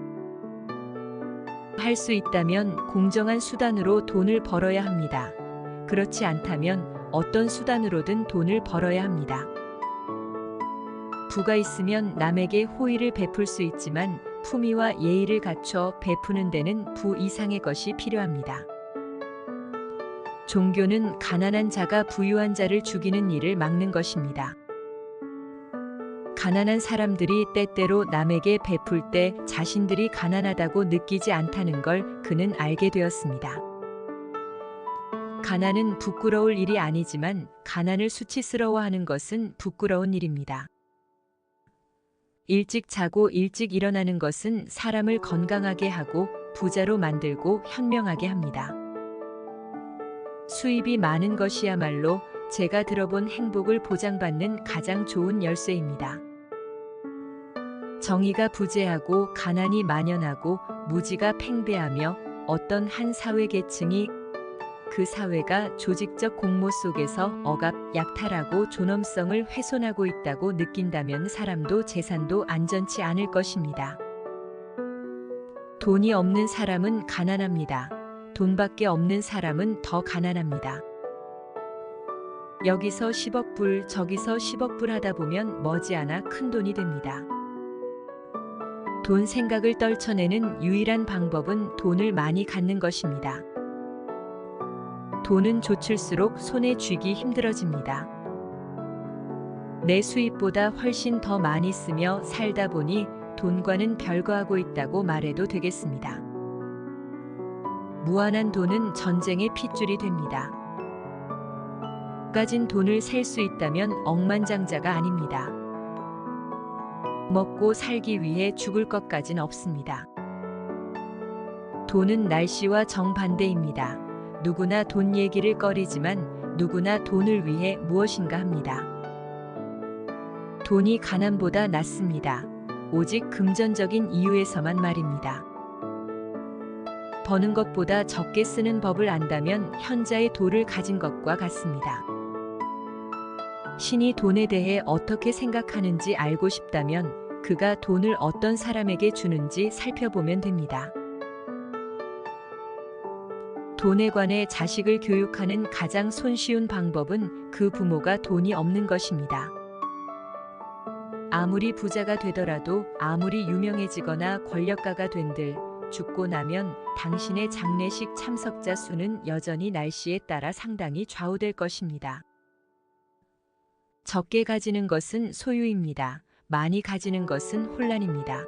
B: 할 수 있다면 공정한 수단으로 돈을 벌어야 합니다. 그렇지 않다면 어떤 수단으로든 돈을 벌어야 합니다. 부가 있으면 남에게 호의를 베풀 수 있지만 품위와 예의를 갖춰 베푸는 데는 부 이상의 것이 필요합니다. 종교는 가난한 자가 부유한 자를 죽이는 일을 막는 것입니다. 가난한 사람들이 때때로 남에게 베풀 때 자신들이 가난하다고 느끼지 않다는 걸 그는 알게 되었습니다. 가난은 부끄러울 일이 아니지만 가난을 수치스러워하는 것은 부끄러운 일입니다. 일찍 자고 일찍 일어나는 것은 사람을 건강하게 하고 부자로 만들고 현명하게 합니다. 수입이 많은 것이야말로 제가 들어본 행복을 보장받는 가장 좋은 열쇠입니다. 정의가 부재하고 가난이 만연하고 무지가 팽배하며 어떤 한 사회 계층이 그 사회가 조직적 공모 속에서 억압, 약탈하고 존엄성을 훼손하고 있다고 느낀다면 사람도 재산도 안전치 않을 것입니다. 돈이 없는 사람은 가난합니다. 돈밖에 없는 사람은 더 가난합니다. 여기서 10억 불, 저기서 10억 불 하다 보면 머지않아 큰 돈이 됩니다. 돈 생각을 떨쳐내는 유일한 방법은 돈을 많이 갖는 것입니다. 돈은 좇을수록 손에 쥐기 힘들어집니다. 내 수입보다 훨씬 더 많이 쓰며 살다 보니 돈과는 별거하고 있다고 말해도 되겠습니다. 무한한 돈은 전쟁의 핏줄이 됩니다. 가진 돈을 셀 수 있다면 억만장자가 아닙니다. 먹고 살기 위해 죽을 것까진 없습니다. 돈은 날씨와 정반대입니다. 누구나 돈 얘기를 꺼리지만 누구나 돈을 위해 무엇인가 합니다. 돈이 가난보다 낫습니다. 오직 금전적인 이유에서만 말입니다. 버는 것보다 적게 쓰는 법을 안다면 현자의 도를 가진 것과 같습니다. 신이 돈에 대해 어떻게 생각하는지 알고 싶다면 그가 돈을 어떤 사람에게 주는지 살펴보면 됩니다. 돈에 관해 자식을 교육하는 가장 손쉬운 방법은 그 부모가 돈이 없는 것입니다. 아무리 부자가 되더라도 아무리 유명해지거나 권력가가 된들 죽고 나면 당신의 장례식 참석자 수는 여전히 날씨에 따라 상당히 좌우될 것입니다. 적게 가지는 것은 소유입니다. 많이 가지는 것은 혼란입니다.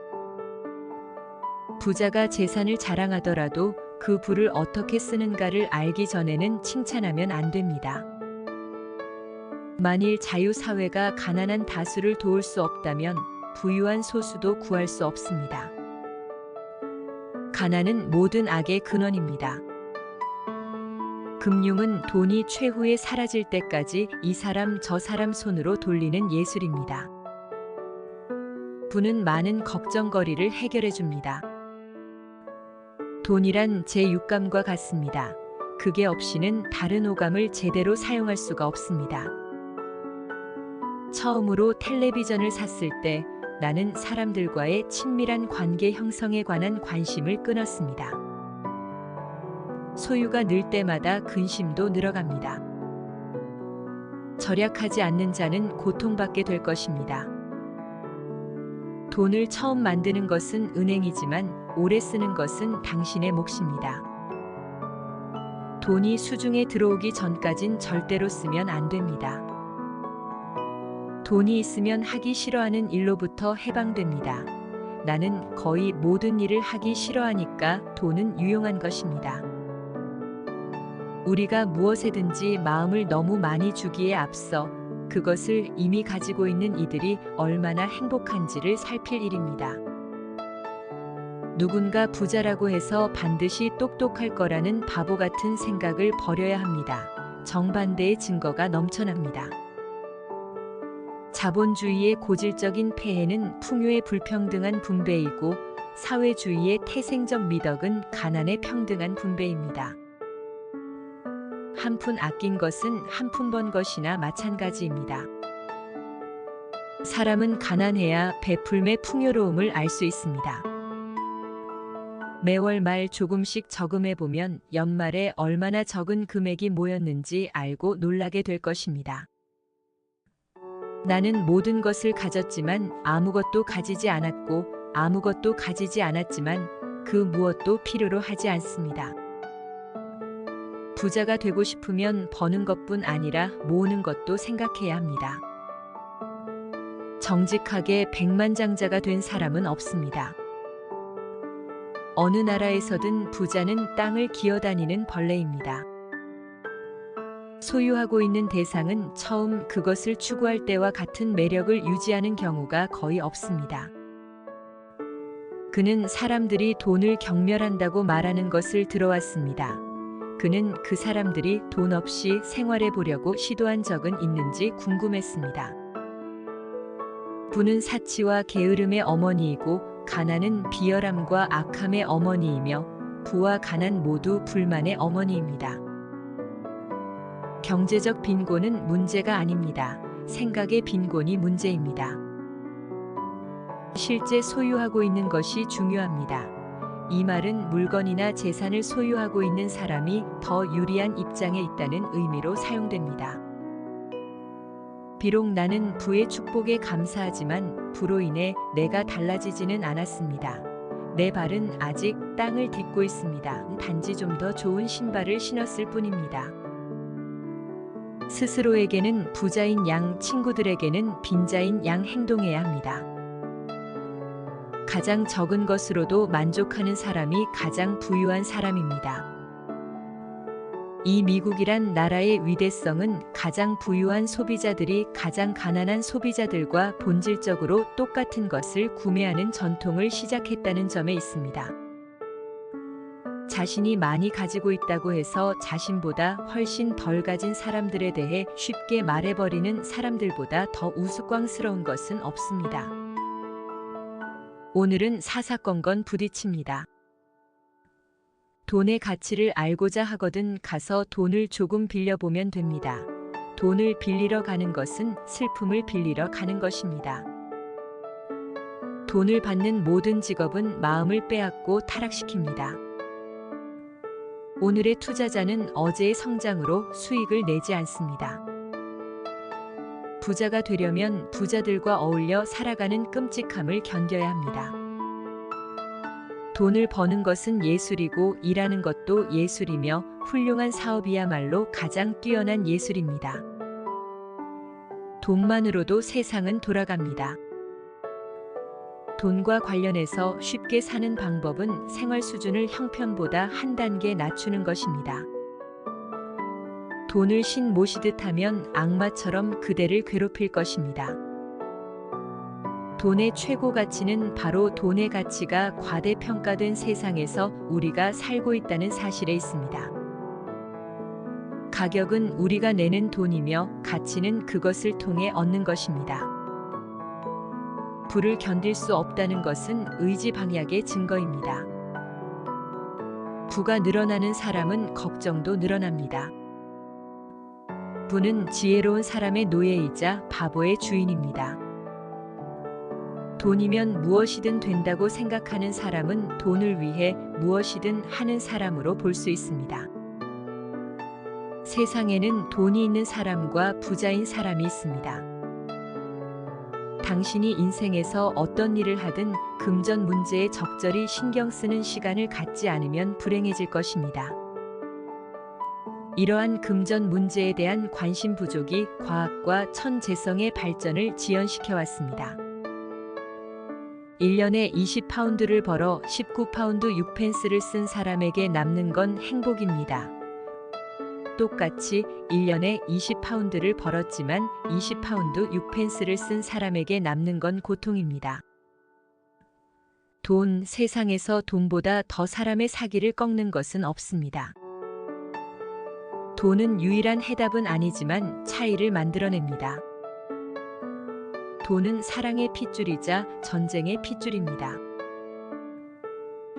B: 부자가 재산을 자랑하더라도 그 부를 어떻게 쓰는가를 알기 전에는 칭찬하면 안 됩니다. 만일 자유사회가 가난한 다수를 도울 수 없다면 부유한 소수도 구할 수 없습니다. 가난은 모든 악의 근원입니다. 금융은 돈이 최후에 사라질 때까지 이 사람 저 사람 손으로 돌리는 예술입니다. 부는 많은 걱정거리를 해결해 줍니다. 돈이란 제 육감과 같습니다. 그게 없이는 다른 오감을 제대로 사용할 수가 없습니다. 처음으로 텔레비전을 샀을 때 나는 사람들과의 친밀한 관계 형성에 관한 관심을 끊었습니다. 소유가 늘 때마다 근심도 늘어갑니다. 절약하지 않는 자는 고통받게 될 것입니다. 돈을 처음 만드는 것은 은행이지만 오래 쓰는 것은 당신의 몫입니다. 돈이 수중에 들어오기 전까진 절대로 쓰면 안 됩니다. 돈이 있으면 하기 싫어하는 일로부터 해방됩니다. 나는 거의 모든 일을 하기 싫어하니까 돈은 유용한 것입니다. 우리가 무엇에든지 마음을 너무 많이 주기에 앞서 그것을 이미 가지고 있는 이들이 얼마나 행복한지를 살필 일입니다. 누군가 부자라고 해서 반드시 똑똑할 거라는 바보 같은 생각을 버려야 합니다. 정반대의 증거가 넘쳐납니다. 자본주의의 고질적인 폐해는 풍요의 불평등한 분배이고 사회주의의 태생적 미덕은 가난의 평등한 분배입니다. 한 푼 아낀 것은 한 푼 번 것이나 마찬가지입니다. 사람은 가난해야 베풀매 풍요로움을 알 수 있습니다. 매월 말 조금씩 저금해 보면 연말에 얼마나 적은 금액이 모였는지 알고 놀라게 될 것입니다. 나는 모든 것을 가졌지만 아무것도 가지지 않았고 아무것도 가지지 않았지만 그 무엇도 필요로 하지 않습니다. 부자가 되고 싶으면 버는 것뿐 아니라 모으는 것도 생각해야 합니다. 정직하게 백만장자가 된 사람은 없습니다. 어느 나라에서든 부자는 땅을 기어다니는 벌레입니다. 소유하고 있는 대상은 처음 그것을 추구할 때와 같은 매력을 유지하는 경우가 거의 없습니다. 그는 사람들이 돈을 경멸한다고 말하는 것을 들어왔습니다. 그는 그 사람들이 돈 없이 생활해 보려고 시도한 적은 있는지 궁금했습니다. 부는 사치와 게으름의 어머니이고 가난은 비열함과 악함의 어머니이며 부와 가난 모두 불만의 어머니입니다. 경제적 빈곤은 문제가 아닙니다. 생각의 빈곤이 문제입니다. 실제 소유하고 있는 것이 중요합니다. 이 말은 물건이나 재산을 소유하고 있는 사람이 더 유리한 입장에 있다는 의미로 사용됩니다. 비록 나는 부의 축복에 감사하지만 부로 인해 내가 달라지지는 않았습니다. 내 발은 아직 땅을 딛고 있습니다. 단지 좀 더 좋은 신발을 신었을 뿐입니다. 스스로에게는 부자인 양, 친구들에게는 빈자인 양 행동해야 합니다. 가장 적은 것으로도 만족하는 사람이 가장 부유한 사람입니다. 이 미국이란 나라의 위대성은 가장 부유한 소비자들이 가장 가난한 소비자들과 본질적으로 똑같은 것을 구매하는 전통을 시작했다는 점에 있습니다. 자신이 많이 가지고 있다고 해서 자신보다 훨씬 덜 가진 사람들에 대해 쉽게 말해버리는 사람들보다 더 우스꽝스러운 것은 없습니다. 오늘은 사사건건 부딪힙니다. 돈의 가치를 알고자 하거든 가서 돈을 조금 빌려보면 됩니다. 돈을 빌리러 가는 것은 슬픔을 빌리러 가는 것입니다. 돈을 받는 모든 직업은 마음을 빼앗고 타락시킵니다. 오늘의 투자자는 어제의 성장으로 수익을 내지 않습니다. 부자가 되려면 부자들과 어울려 살아가는 끔찍함을 견뎌야 합니다. 돈을 버는 것은 예술이고 일하는 것도 예술이며 훌륭한 사업이야말로 가장 뛰어난 예술입니다. 돈만으로도 세상은 돌아갑니다. 돈과 관련해서 쉽게 사는 방법은 생활 수준을 형편보다 한 단계 낮추는 것입니다. 돈을 신 모시듯 하면 악마처럼 그대를 괴롭힐 것입니다. 돈의 최고 가치는 바로 돈의 가치가 과대평가된 세상에서 우리가 살고 있다는 사실에 있습니다. 가격은 우리가 내는 돈이며 가치는 그것을 통해 얻는 것입니다. 부를 견딜 수 없다는 것은 의지방약의 증거입니다. 부가 늘어나는 사람은 걱정도 늘어납니다. 부는 지혜로운 사람의 노예이자 바보의 주인입니다. 돈이면 무엇이든 된다고 생각하는 사람은 돈을 위해 무엇이든 하는 사람으로 볼 수 있습니다. 세상에는 돈이 있는 사람과 부자인 사람이 있습니다. 당신이 인생에서 어떤 일을 하든 금전 문제에 적절히 신경 쓰는 시간을 갖지 않으면 불행해질 것입니다. 이러한 금전 문제에 대한 관심 부족이 과학과 천재성의 발전을 지연시켜 왔습니다. 1년에 20파운드를 벌어 19파운드 6펜스를 쓴 사람에게 남는 건 행복입니다. 똑같이 1년에 20파운드를 벌었지만 20파운드 6펜스를 쓴 사람에게 남는 건 고통입니다. 돈, 세상에서 돈보다 더 사람의 사기를 꺾는 것은 없습니다. 돈은 유일한 해답은 아니지만 차이를 만들어냅니다. 돈은 사랑의 핏줄이자 전쟁의 핏줄입니다.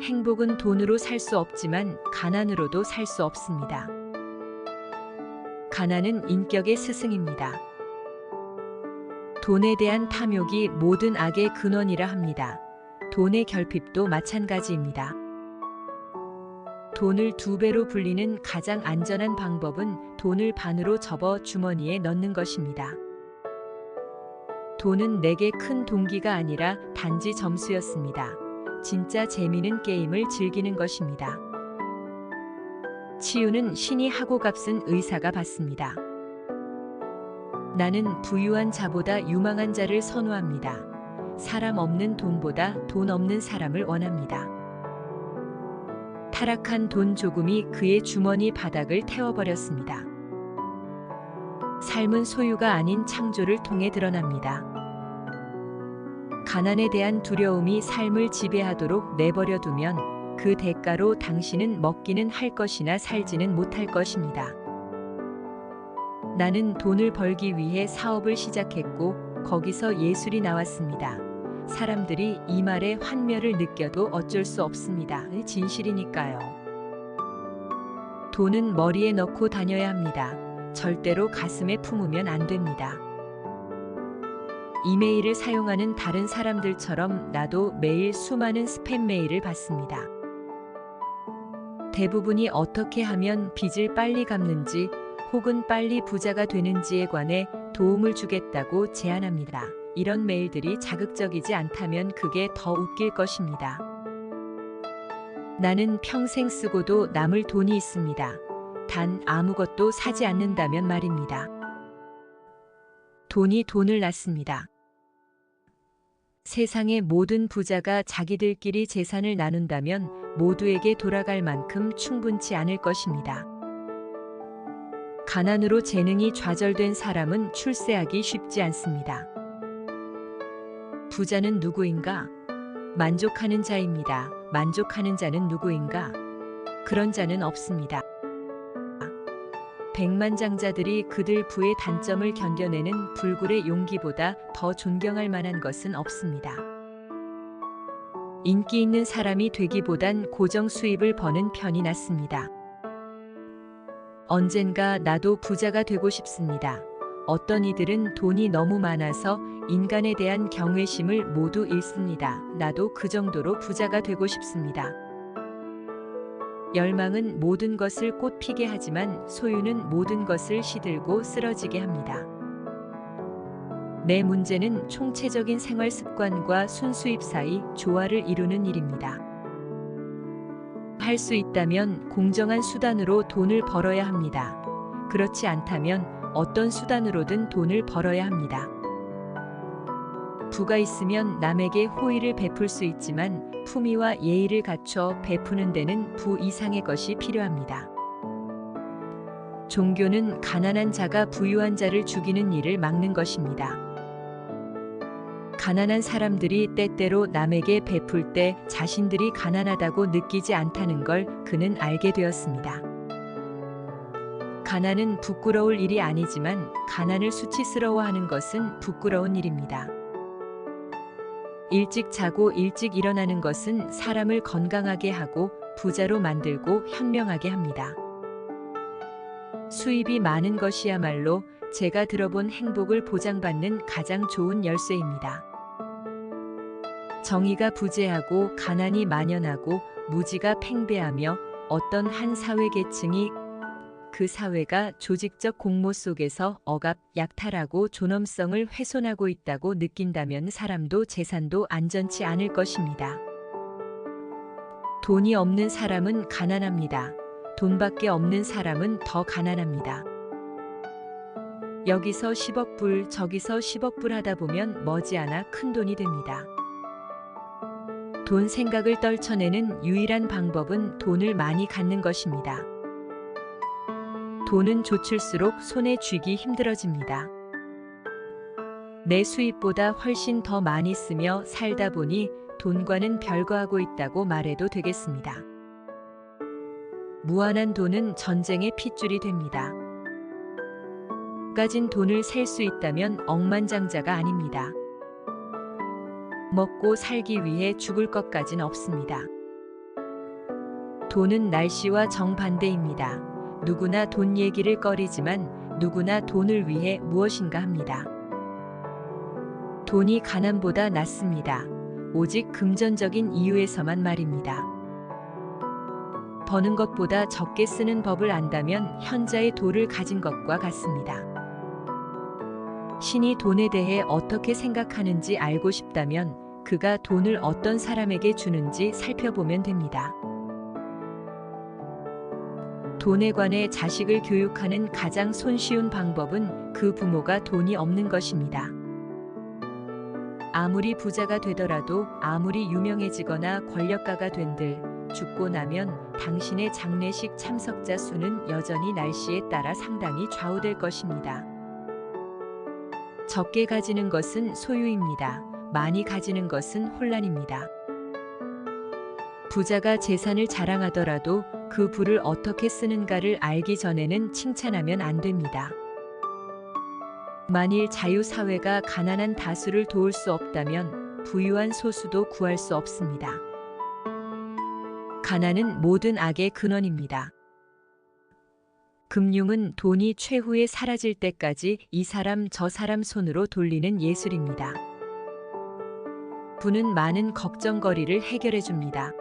B: 행복은 돈으로 살 수 없지만 가난으로도 살 수 없습니다. 가난은 인격의 스승입니다. 돈에 대한 탐욕이 모든 악의 근원이라 합니다. 돈의 결핍도 마찬가지입니다. 돈을 2배로 불리는 가장 안전한 방법은 돈을 반으로 접어 주머니에 넣는 것입니다. 돈은 내게 큰 동기가 아니라 단지 점수였습니다. 진짜 재미는 게임을 즐기는 것입니다. 치유는 신이 하고 값은 의사가 받습니다. 나는 부유한 자보다 유망한 자를 선호합니다. 사람 없는 돈보다 돈 없는 사람을 원합니다. 타락한 돈 조금이 그의 주머니 바닥을 태워버렸습니다. 삶은 소유가 아닌 창조를 통해 드러납니다. 가난에 대한 두려움이 삶을 지배하도록 내버려 두면 그 대가로 당신은 먹기는 할 것이나 살지는 못할 것입니다. 나는 돈을 벌기 위해 사업을 시작했고 거기서 예술이 나왔습니다. 사람들이 이 말에 환멸을 느껴도 어쩔 수 없습니다. 진실이니까요. 돈은 머리에 넣고 다녀야 합니다. 절대로 가슴에 품으면 안 됩니다. 이메일을 사용하는 다른 사람들처럼 나도 매일 수많은 스팸 메일을 받습니다. 대부분이 어떻게 하면 빚을 빨리 갚는지 혹은 빨리 부자가 되는지에 관해 도움을 주겠다고 제안합니다. 이런 메일들이 자극적이지 않다면 그게 더 웃길 것입니다. 나는 평생 쓰고도 남을 돈이 있습니다. 단 아무것도 사지 않는다면 말입니다. 돈이 돈을 낳습니다. 세상의 모든 부자가 자기들끼리 재산을 나눈다면 모두에게 돌아갈 만큼 충분치 않을 것입니다. 가난으로 재능이 좌절된 사람은 출세하기 쉽지 않습니다. 부자는 누구인가? 만족하는 자입니다. 만족하는 자는 누구인가? 그런 자는 없습니다. 백만장자들이 그들 부의 단점을 견뎌내는 불굴의 용기보다 더 존경할 만한 것은 없습니다. 인기 있는 사람이 되기보단 고정 수입을 버는 편이 낫습니다. 언젠가 나도 부자가 되고 싶습니다. 어떤 이들은 돈이 너무 많아서 인간에 대한 경외심을 모두 잃습니다. 나도 그 정도로 부자가 되고 싶습니다. 열망은 모든 것을 꽃피게 하지만 소유는 모든 것을 시들고 쓰러지게 합니다. 내 문제는 총체적인 생활 습관과 순수입 사이 조화를 이루는 일입니다. 할 수 있다면 공정한 수단으로 돈을 벌어야 합니다. 그렇지 않다면 어떤 수단으로든 돈을 벌어야 합니다. 부가 있으면 남에게 호의를 베풀 수 있지만 품위와 예의를 갖춰 베푸는 데는 부 이상의 것이 필요합니다. 종교는 가난한 자가 부유한 자를 죽이는 일을 막는 것입니다. 가난한 사람들이 때때로 남에게 베풀 때 자신들이 가난하다고 느끼지 않다는 걸 그는 알게 되었습니다. 가난은 부끄러울 일이 아니지만 가난을 수치스러워하는 것은 부끄러운 일입니다. 일찍 자고 일찍 일어나는 것은 사람을 건강하게 하고 부자로 만들고 현명하게 합니다. 수입이 많은 것이야말로 제가 들어본 행복을 보장받는 가장 좋은 열쇠입니다. 정의가 부재하고 가난이 만연하고 무지가 팽배하며 어떤 한 사회 계층이 그 사회가 조직적 공모 속에서 억압, 약탈하고 존엄성을 훼손하고 있다고 느낀다면 사람도 재산도 안전치 않을 것입니다. 돈이 없는 사람은 가난합니다. 돈밖에 없는 사람은 더 가난합니다. 여기서 10억 불, 저기서 10억 불 하다 보면 머지않아 큰 돈이 됩니다. 돈 생각을 떨쳐내는 유일한 방법은 돈을 많이 갖는 것입니다. 돈은 좇을수록 손에 쥐기 힘들어집니다. 내 수입보다 훨씬 더 많이 쓰며 살다 보니 돈과는 별거하고 있다고 말해도 되겠습니다. 무한한 돈은 전쟁의 핏줄이 됩니다. 가진 돈을 셀 수 있다면 억만장자가 아닙니다. 먹고 살기 위해 죽을 것까진 없습니다. 돈은 날씨와 정반대입니다. 누구나 돈 얘기를 꺼리지만 누구나 돈을 위해 무엇인가 합니다. 돈이 가난보다 낫습니다. 오직 금전적인 이유에서만 말입니다. 버는 것보다 적게 쓰는 법을 안다면 현자의 도를 가진 것과 같습니다. 신이 돈에 대해 어떻게 생각하는지 알고 싶다면 그가 돈을 어떤 사람에게 주는지 살펴보면 됩니다. 돈에 관해 자식을 교육하는 가장 손쉬운 방법은 그 부모가 돈이 없는 것입니다. 아무리 부자가 되더라도 아무리 유명해지거나 권력가가 된들 죽고 나면 당신의 장례식 참석자 수는 여전히 날씨에 따라 상당히 좌우될 것입니다. 적게 가지는 것은 소유입니다. 많이 가지는 것은 혼란입니다. 부자가 재산을 자랑하더라도 그 부를 어떻게 쓰는가를 알기 전에는 칭찬하면 안 됩니다. 만일 자유사회가 가난한 다수를 도울 수 없다면 부유한 소수도 구할 수 없습니다. 가난은 모든 악의 근원입니다. 금융은 돈이 최후에 사라질 때까지 이 사람 저 사람 손으로 돌리는 예술입니다. 부는 많은 걱정거리를 해결해 줍니다.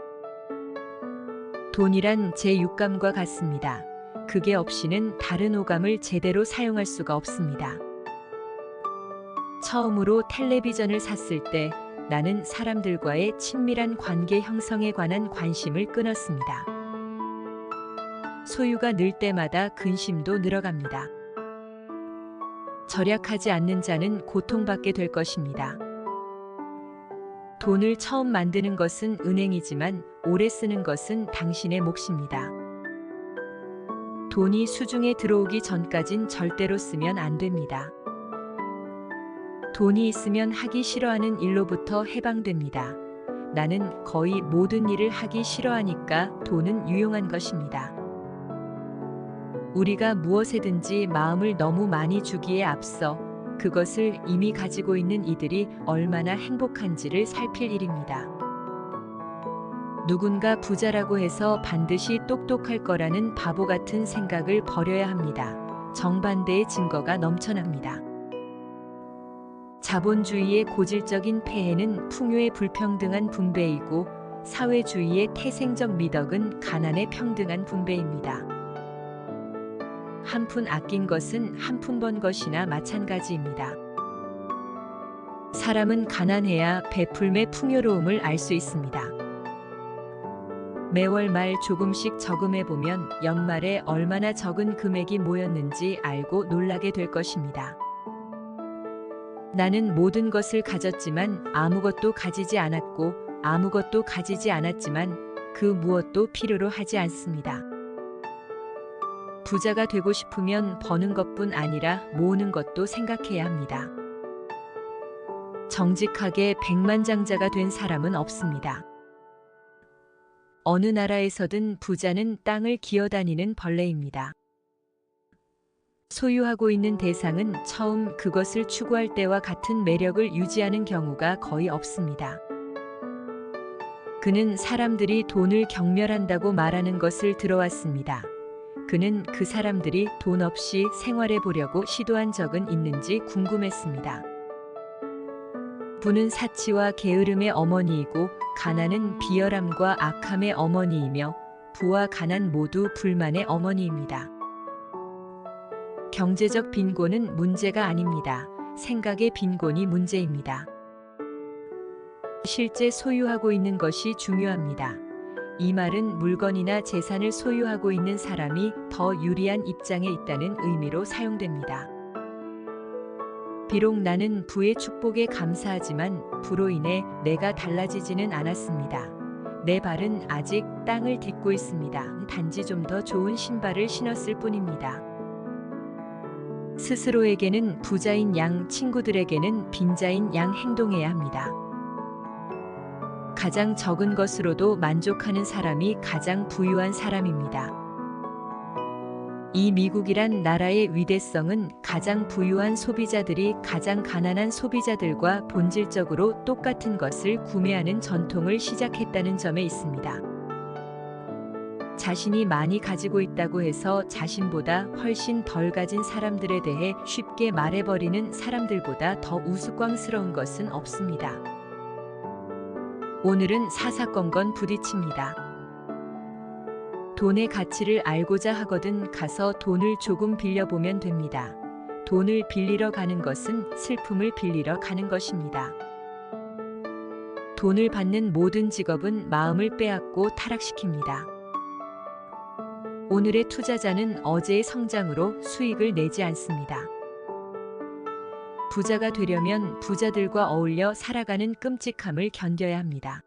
B: 돈이란 제 육감과 같습니다. 그게 없이는 다른 오감을 제대로 사용할 수가 없습니다. 처음으로 텔레비전을 샀을 때 나는 사람들과의 친밀한 관계 형성에 관한 관심을 끊었습니다. 소유가 늘 때마다 근심도 늘어갑니다. 절약하지 않는 자는 고통받게 될 것입니다. 돈을 처음 만드는 것은 은행이지만 오래 쓰는 것은 당신의 몫입니다. 돈이 수중에 들어오기 전까진 절대로 쓰면 안 됩니다. 돈이 있으면 하기 싫어하는 일로부터 해방됩니다. 나는 거의 모든 일을 하기 싫어하니까 돈은 유용한 것입니다. 우리가 무엇에든지 마음을 너무 많이 주기에 앞서 그것을 이미 가지고 있는 이들이 얼마나 행복한지를 살필 일입니다. 누군가 부자라고 해서 반드시 똑똑할 거라는 바보 같은 생각을 버려야 합니다. 정반대의 증거가 넘쳐납니다. 자본주의의 고질적인 폐해는 풍요의 불평등한 분배이고 사회주의의 태생적 미덕은 가난의 평등한 분배입니다. 한 푼 아낀 것은 한 푼 번 것이나 마찬가지입니다. 사람은 가난해야 베풀매 풍요로움을 알 수 있습니다. 매월 말 조금씩 저금해보면 연말에 얼마나 적은 금액이 모였는지 알고 놀라게 될 것입니다. 나는 모든 것을 가졌지만 아무것도 가지지 않았고 아무것도 가지지 않았지만 그 무엇도 필요로 하지 않습니다. 부자가 되고 싶으면 버는 것뿐 아니라 모으는 것도 생각해야 합니다. 정직하게 백만장자가 된 사람은 없습니다. 어느 나라에서든 부자는 땅을 기어다니는 벌레입니다. 소유하고 있는 대상은 처음 그것을 추구할 때와 같은 매력을 유지하는 경우가 거의 없습니다. 그는 사람들이 돈을 경멸한다고 말하는 것을 들어왔습니다. 그는 그 사람들이 돈 없이 생활해 보려고 시도한 적은 있는지 궁금했습니다. 부는 사치와 게으름의 어머니이고 가난은 비열함과 악함의 어머니이며 부와 가난 모두 불만의 어머니입니다. 경제적 빈곤은 문제가 아닙니다. 생각의 빈곤이 문제입니다. 실제 소유하고 있는 것이 중요합니다. 이 말은 물건이나 재산을 소유하고 있는 사람이 더 유리한 입장에 있다는 의미로 사용됩니다. 비록 나는 부의 축복에 감사하지만 부로 인해 내가 달라지지는 않았습니다. 내 발은 아직 땅을 딛고 있습니다. 단지 좀 더 좋은 신발을 신었을 뿐입니다. 스스로에게는 부자인 양, 친구들에게는 빈자인 양 행동해야 합니다. 가장 적은 것으로도 만족하는 사람이 가장 부유한 사람입니다. 이 미국이란 나라의 위대성은 가장 부유한 소비자들이 가장 가난한 소비자들과 본질적으로 똑같은 것을 구매하는 전통을 시작했다는 점에 있습니다. 자신이 많이 가지고 있다고 해서 자신보다 훨씬 덜 가진 사람들에 대해 쉽게 말해버리는 사람들보다 더 우스꽝스러운 것은 없습니다. 오늘은 사사건건 부딪힙니다. 돈의 가치를 알고자 하거든 가서 돈을 조금 빌려보면 됩니다. 돈을 빌리러 가는 것은 슬픔을 빌리러 가는 것입니다. 돈을 받는 모든 직업은 마음을 빼앗고 타락시킵니다. 오늘의 투자자는 어제의 성장으로 수익을 내지 않습니다. 부자가 되려면 부자들과 어울려 살아가는 끔찍함을 견뎌야 합니다.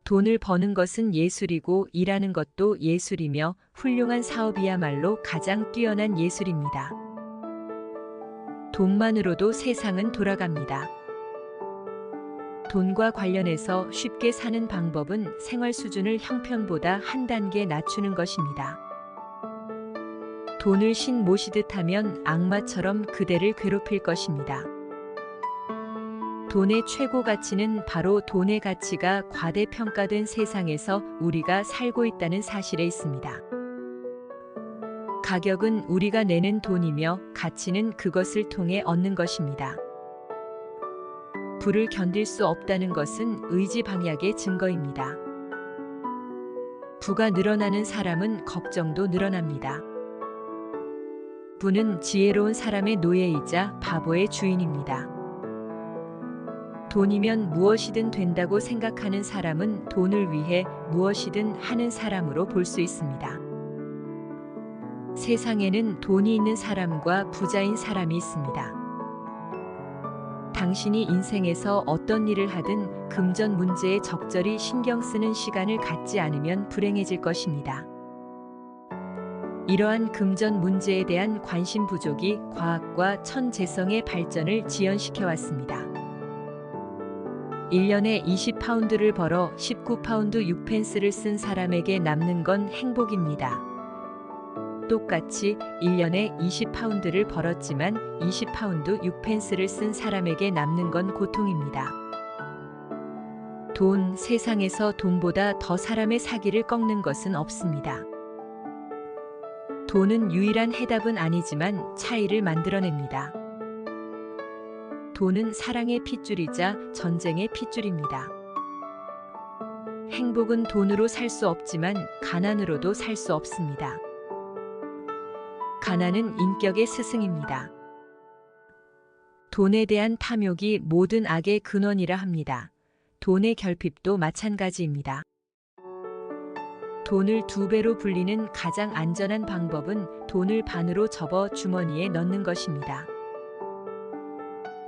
B: 돈을 버는 것은 예술이고 일하는 것도 예술이며 훌륭한 사업이야말로 가장 뛰어난 예술입니다. 돈만으로도 세상은 돌아갑니다. 돈과 관련해서 쉽게 사는 방법은 생활 수준을 형편보다 한 단계 낮추는 것입니다. 돈을 신 모시듯 하면 악마처럼 그대를 괴롭힐 것입니다. 돈의 최고 가치는 바로 돈의 가치가 과대평가된 세상에서 우리가 살고 있다는 사실에 있습니다. 가격은 우리가 내는 돈이며 가치는 그것을 통해 얻는 것입니다. 부를 견딜 수 없다는 것은 의지방약의 증거입니다. 부가 늘어나는 사람은 걱정도 늘어납니다. 부는 지혜로운 사람의 노예이자 바보의 주인입니다. 돈이면 무엇이든 된다고 생각하는 사람은 돈을 위해 무엇이든 하는 사람으로 볼 수 있습니다. 세상에는 돈이 있는 사람과 부자인 사람이 있습니다. 당신이 인생에서 어떤 일을 하든 금전 문제에 적절히 신경 쓰는 시간을 갖지 않으면 불행해질 것입니다. 이러한 금전 문제에 대한 관심 부족이 과학과 천재성의 발전을 지연시켜 왔습니다. 1년에 20파운드를 벌어 19파운드 6펜스를 쓴 사람에게 남는 건 행복입니다. 똑같이 1년에 20파운드를 벌었지만 20파운드 6펜스를 쓴 사람에게 남는 건 고통입니다. 돈, 세상에서 돈보다 더 사람의 사기를 꺾는 것은 없습니다. 돈은 유일한 해답은 아니지만 차이를 만들어냅니다. 돈은 사랑의 핏줄이자 전쟁의 핏줄입니다. 행복은 돈으로 살 수 없지만 가난으로도 살 수 없습니다. 가난은 인격의 스승입니다. 돈에 대한 탐욕이 모든 악의 근원이라 합니다. 돈의 결핍도 마찬가지입니다. 돈을 2배로 불리는 가장 안전한 방법은 돈을 반으로 접어 주머니에 넣는 것입니다.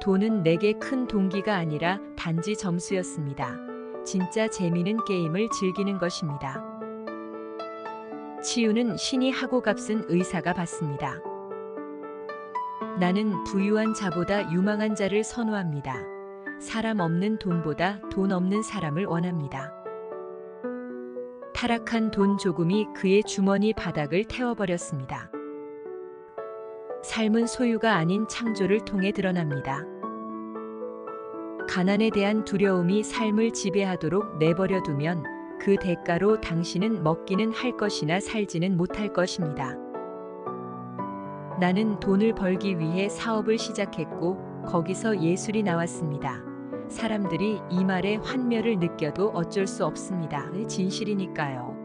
B: 돈은 내게 큰 동기가 아니라 단지 점수였습니다. 진짜 재미는 게임을 즐기는 것입니다. 치유는 신이 하고 값은 의사가 받습니다. 나는 부유한 자보다 유망한 자를 선호합니다. 사람 없는 돈보다 돈 없는 사람을 원합니다. 타락한 돈 조금이 그의 주머니 바닥을 태워버렸습니다. 삶은 소유가 아닌 창조를 통해 드러납니다. 가난에 대한 두려움이 삶을 지배하도록 내버려 두면 그 대가로 당신은 먹기는 할 것이나 살지는 못할 것입니다. 나는 돈을 벌기 위해 사업을 시작했고 거기서 예술이 나왔습니다. 사람들이 이 말에 환멸을 느껴도 어쩔 수 없습니다. 진실이니까요.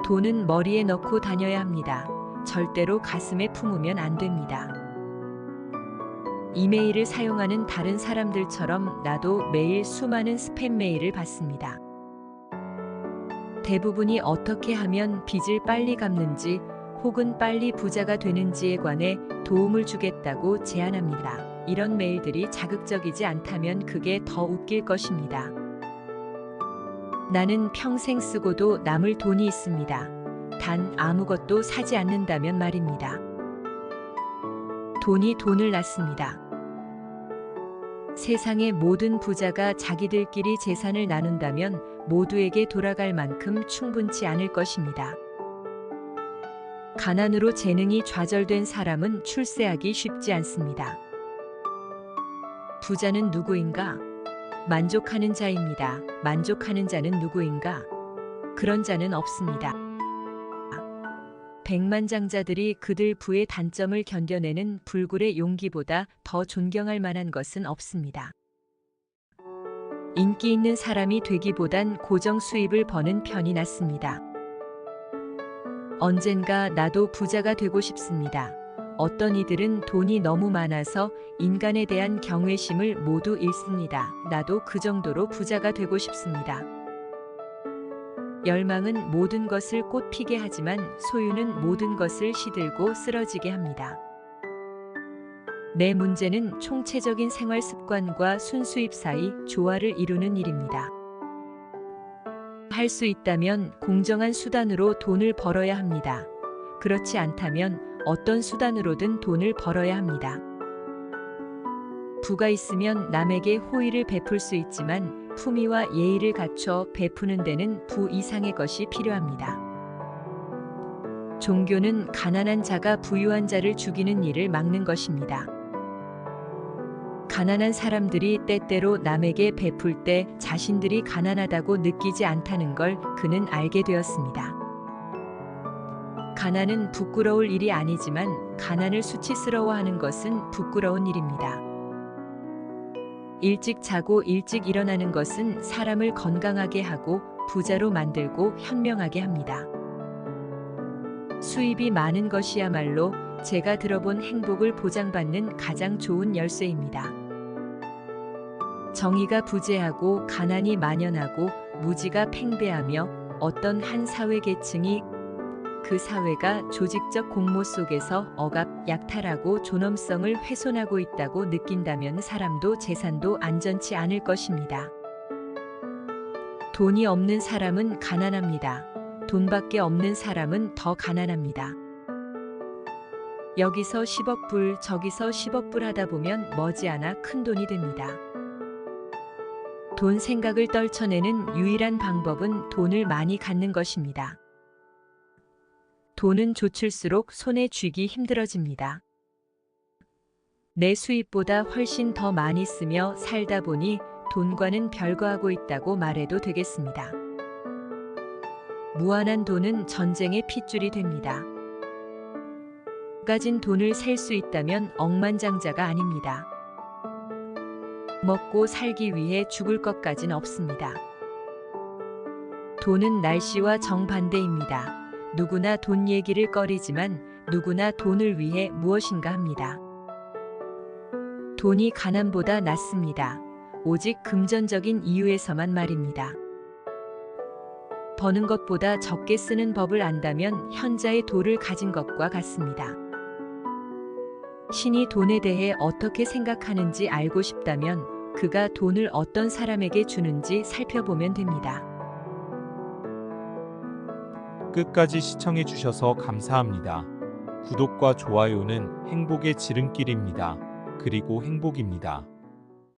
B: 돈은 머리에 넣고 다녀야 합니다. 절대로 가슴에 품으면 안 됩니다. 이메일을 사용하는 다른 사람들처럼 나도 매일 수많은 스팸 메일을 받습니다. 대부분이 어떻게 하면 빚을 빨리 갚는지 혹은 빨리 부자가 되는지에 관해 도움을 주겠다고 제안합니다. 이런 메일들이 자극적이지 않다면 그게 더 웃길 것입니다. 나는 평생 쓰고도 남을 돈이 있습니다. 단 아무것도 사지 않는다면 말입니다. 돈이 돈을 낳습니다. 세상의 모든 부자가 자기들끼리 재산을 나눈다면 모두에게 돌아갈 만큼 충분치 않을 것입니다. 가난으로 재능이 좌절된 사람은 출세하기 쉽지 않습니다. 부자는 누구인가? 만족하는 자입니다. 만족하는 자는 누구인가? 그런 자는 없습니다. 백만장자들이 그들 부의 단점을 견뎌내는 불굴의 용기보다 더 존경할 만한 것은 없습니다. 인기 있는 사람이 되기보단 고정 수입을 버는 편이 낫습니다. 언젠가 나도 부자가 되고 싶습니다. 어떤 이들은 돈이 너무 많아서 인간에 대한 경외심을 모두 잃습니다. 나도 그 정도로 부자가 되고 싶습니다. 열망은 모든 것을 꽃피게 하지만 소유는 모든 것을 시들고 쓰러지게 합니다. 내 문제는 총체적인 생활 습관과 순수입 사이 조화를 이루는 일입니다. 할 수 있다면 공정한 수단으로 돈을 벌어야 합니다. 그렇지 않다면 어떤 수단으로든 돈을 벌어야 합니다. 부가 있으면 남에게 호의를 베풀 수 있지만 품위와 예의를 갖춰 베푸는 데는 부 이상의 것이 필요합니다. 종교는 가난한 자가 부유한 자를 죽이는 일을 막는 것입니다. 가난한 사람들이 때때로 남에게 베풀 때 자신들이 가난하다고 느끼지 않다는 걸 그는 알게 되었습니다. 가난은 부끄러울 일이 아니지만 가난을 수치스러워하는 것은 부끄러운 일입니다. 일찍 자고 일찍 일어나는 것은 사람을 건강하게 하고 부자로 만들고 현명하게 합니다. 수입이 많은 것이야말로 제가 들어본 행복을 보장받는 가장 좋은 열쇠입니다. 정의가 부재하고 가난이 만연하고 무지가 팽배하며 어떤 한 사회 계층이 그 사회가 조직적 공모 속에서 억압, 약탈하고 존엄성을 훼손하고 있다고 느낀다면 사람도 재산도 안전치 않을 것입니다. 돈이 없는 사람은 가난합니다. 돈밖에 없는 사람은 더 가난합니다. 여기서 10억 불, 저기서 10억 불 하다 보면 머지않아 큰 돈이 됩니다. 돈 생각을 떨쳐내는 유일한 방법은 돈을 많이 갖는 것입니다. 돈은 좇을수록 손에 쥐기 힘들어집니다. 내 수입보다 훨씬 더 많이 쓰며 살다 보니 돈과는 별거하고 있다고 말해도 되겠습니다. 무한한 돈은 전쟁의 핏줄이 됩니다. 가진 돈을 셀 수 있다면 억만장자가 아닙니다. 먹고 살기 위해 죽을 것까진 없습니다. 돈은 날씨와 정반대입니다. 누구나 돈 얘기를 꺼리지만 누구나 돈을 위해 무엇인가 합니다. 돈이 가난보다 낫습니다. 오직 금전적인 이유에서만 말입니다. 버는 것보다 적게 쓰는 법을 안다면 현자의 도를 가진 것과 같습니다. 신이 돈에 대해 어떻게 생각하는지 알고 싶다면 그가 돈을 어떤 사람에게 주는지 살펴보면 됩니다.
A: 끝까지 시청해 주셔서 감사합니다. 구독과 좋아요는 행복의 지름길입니다. 그리고 행복입니다.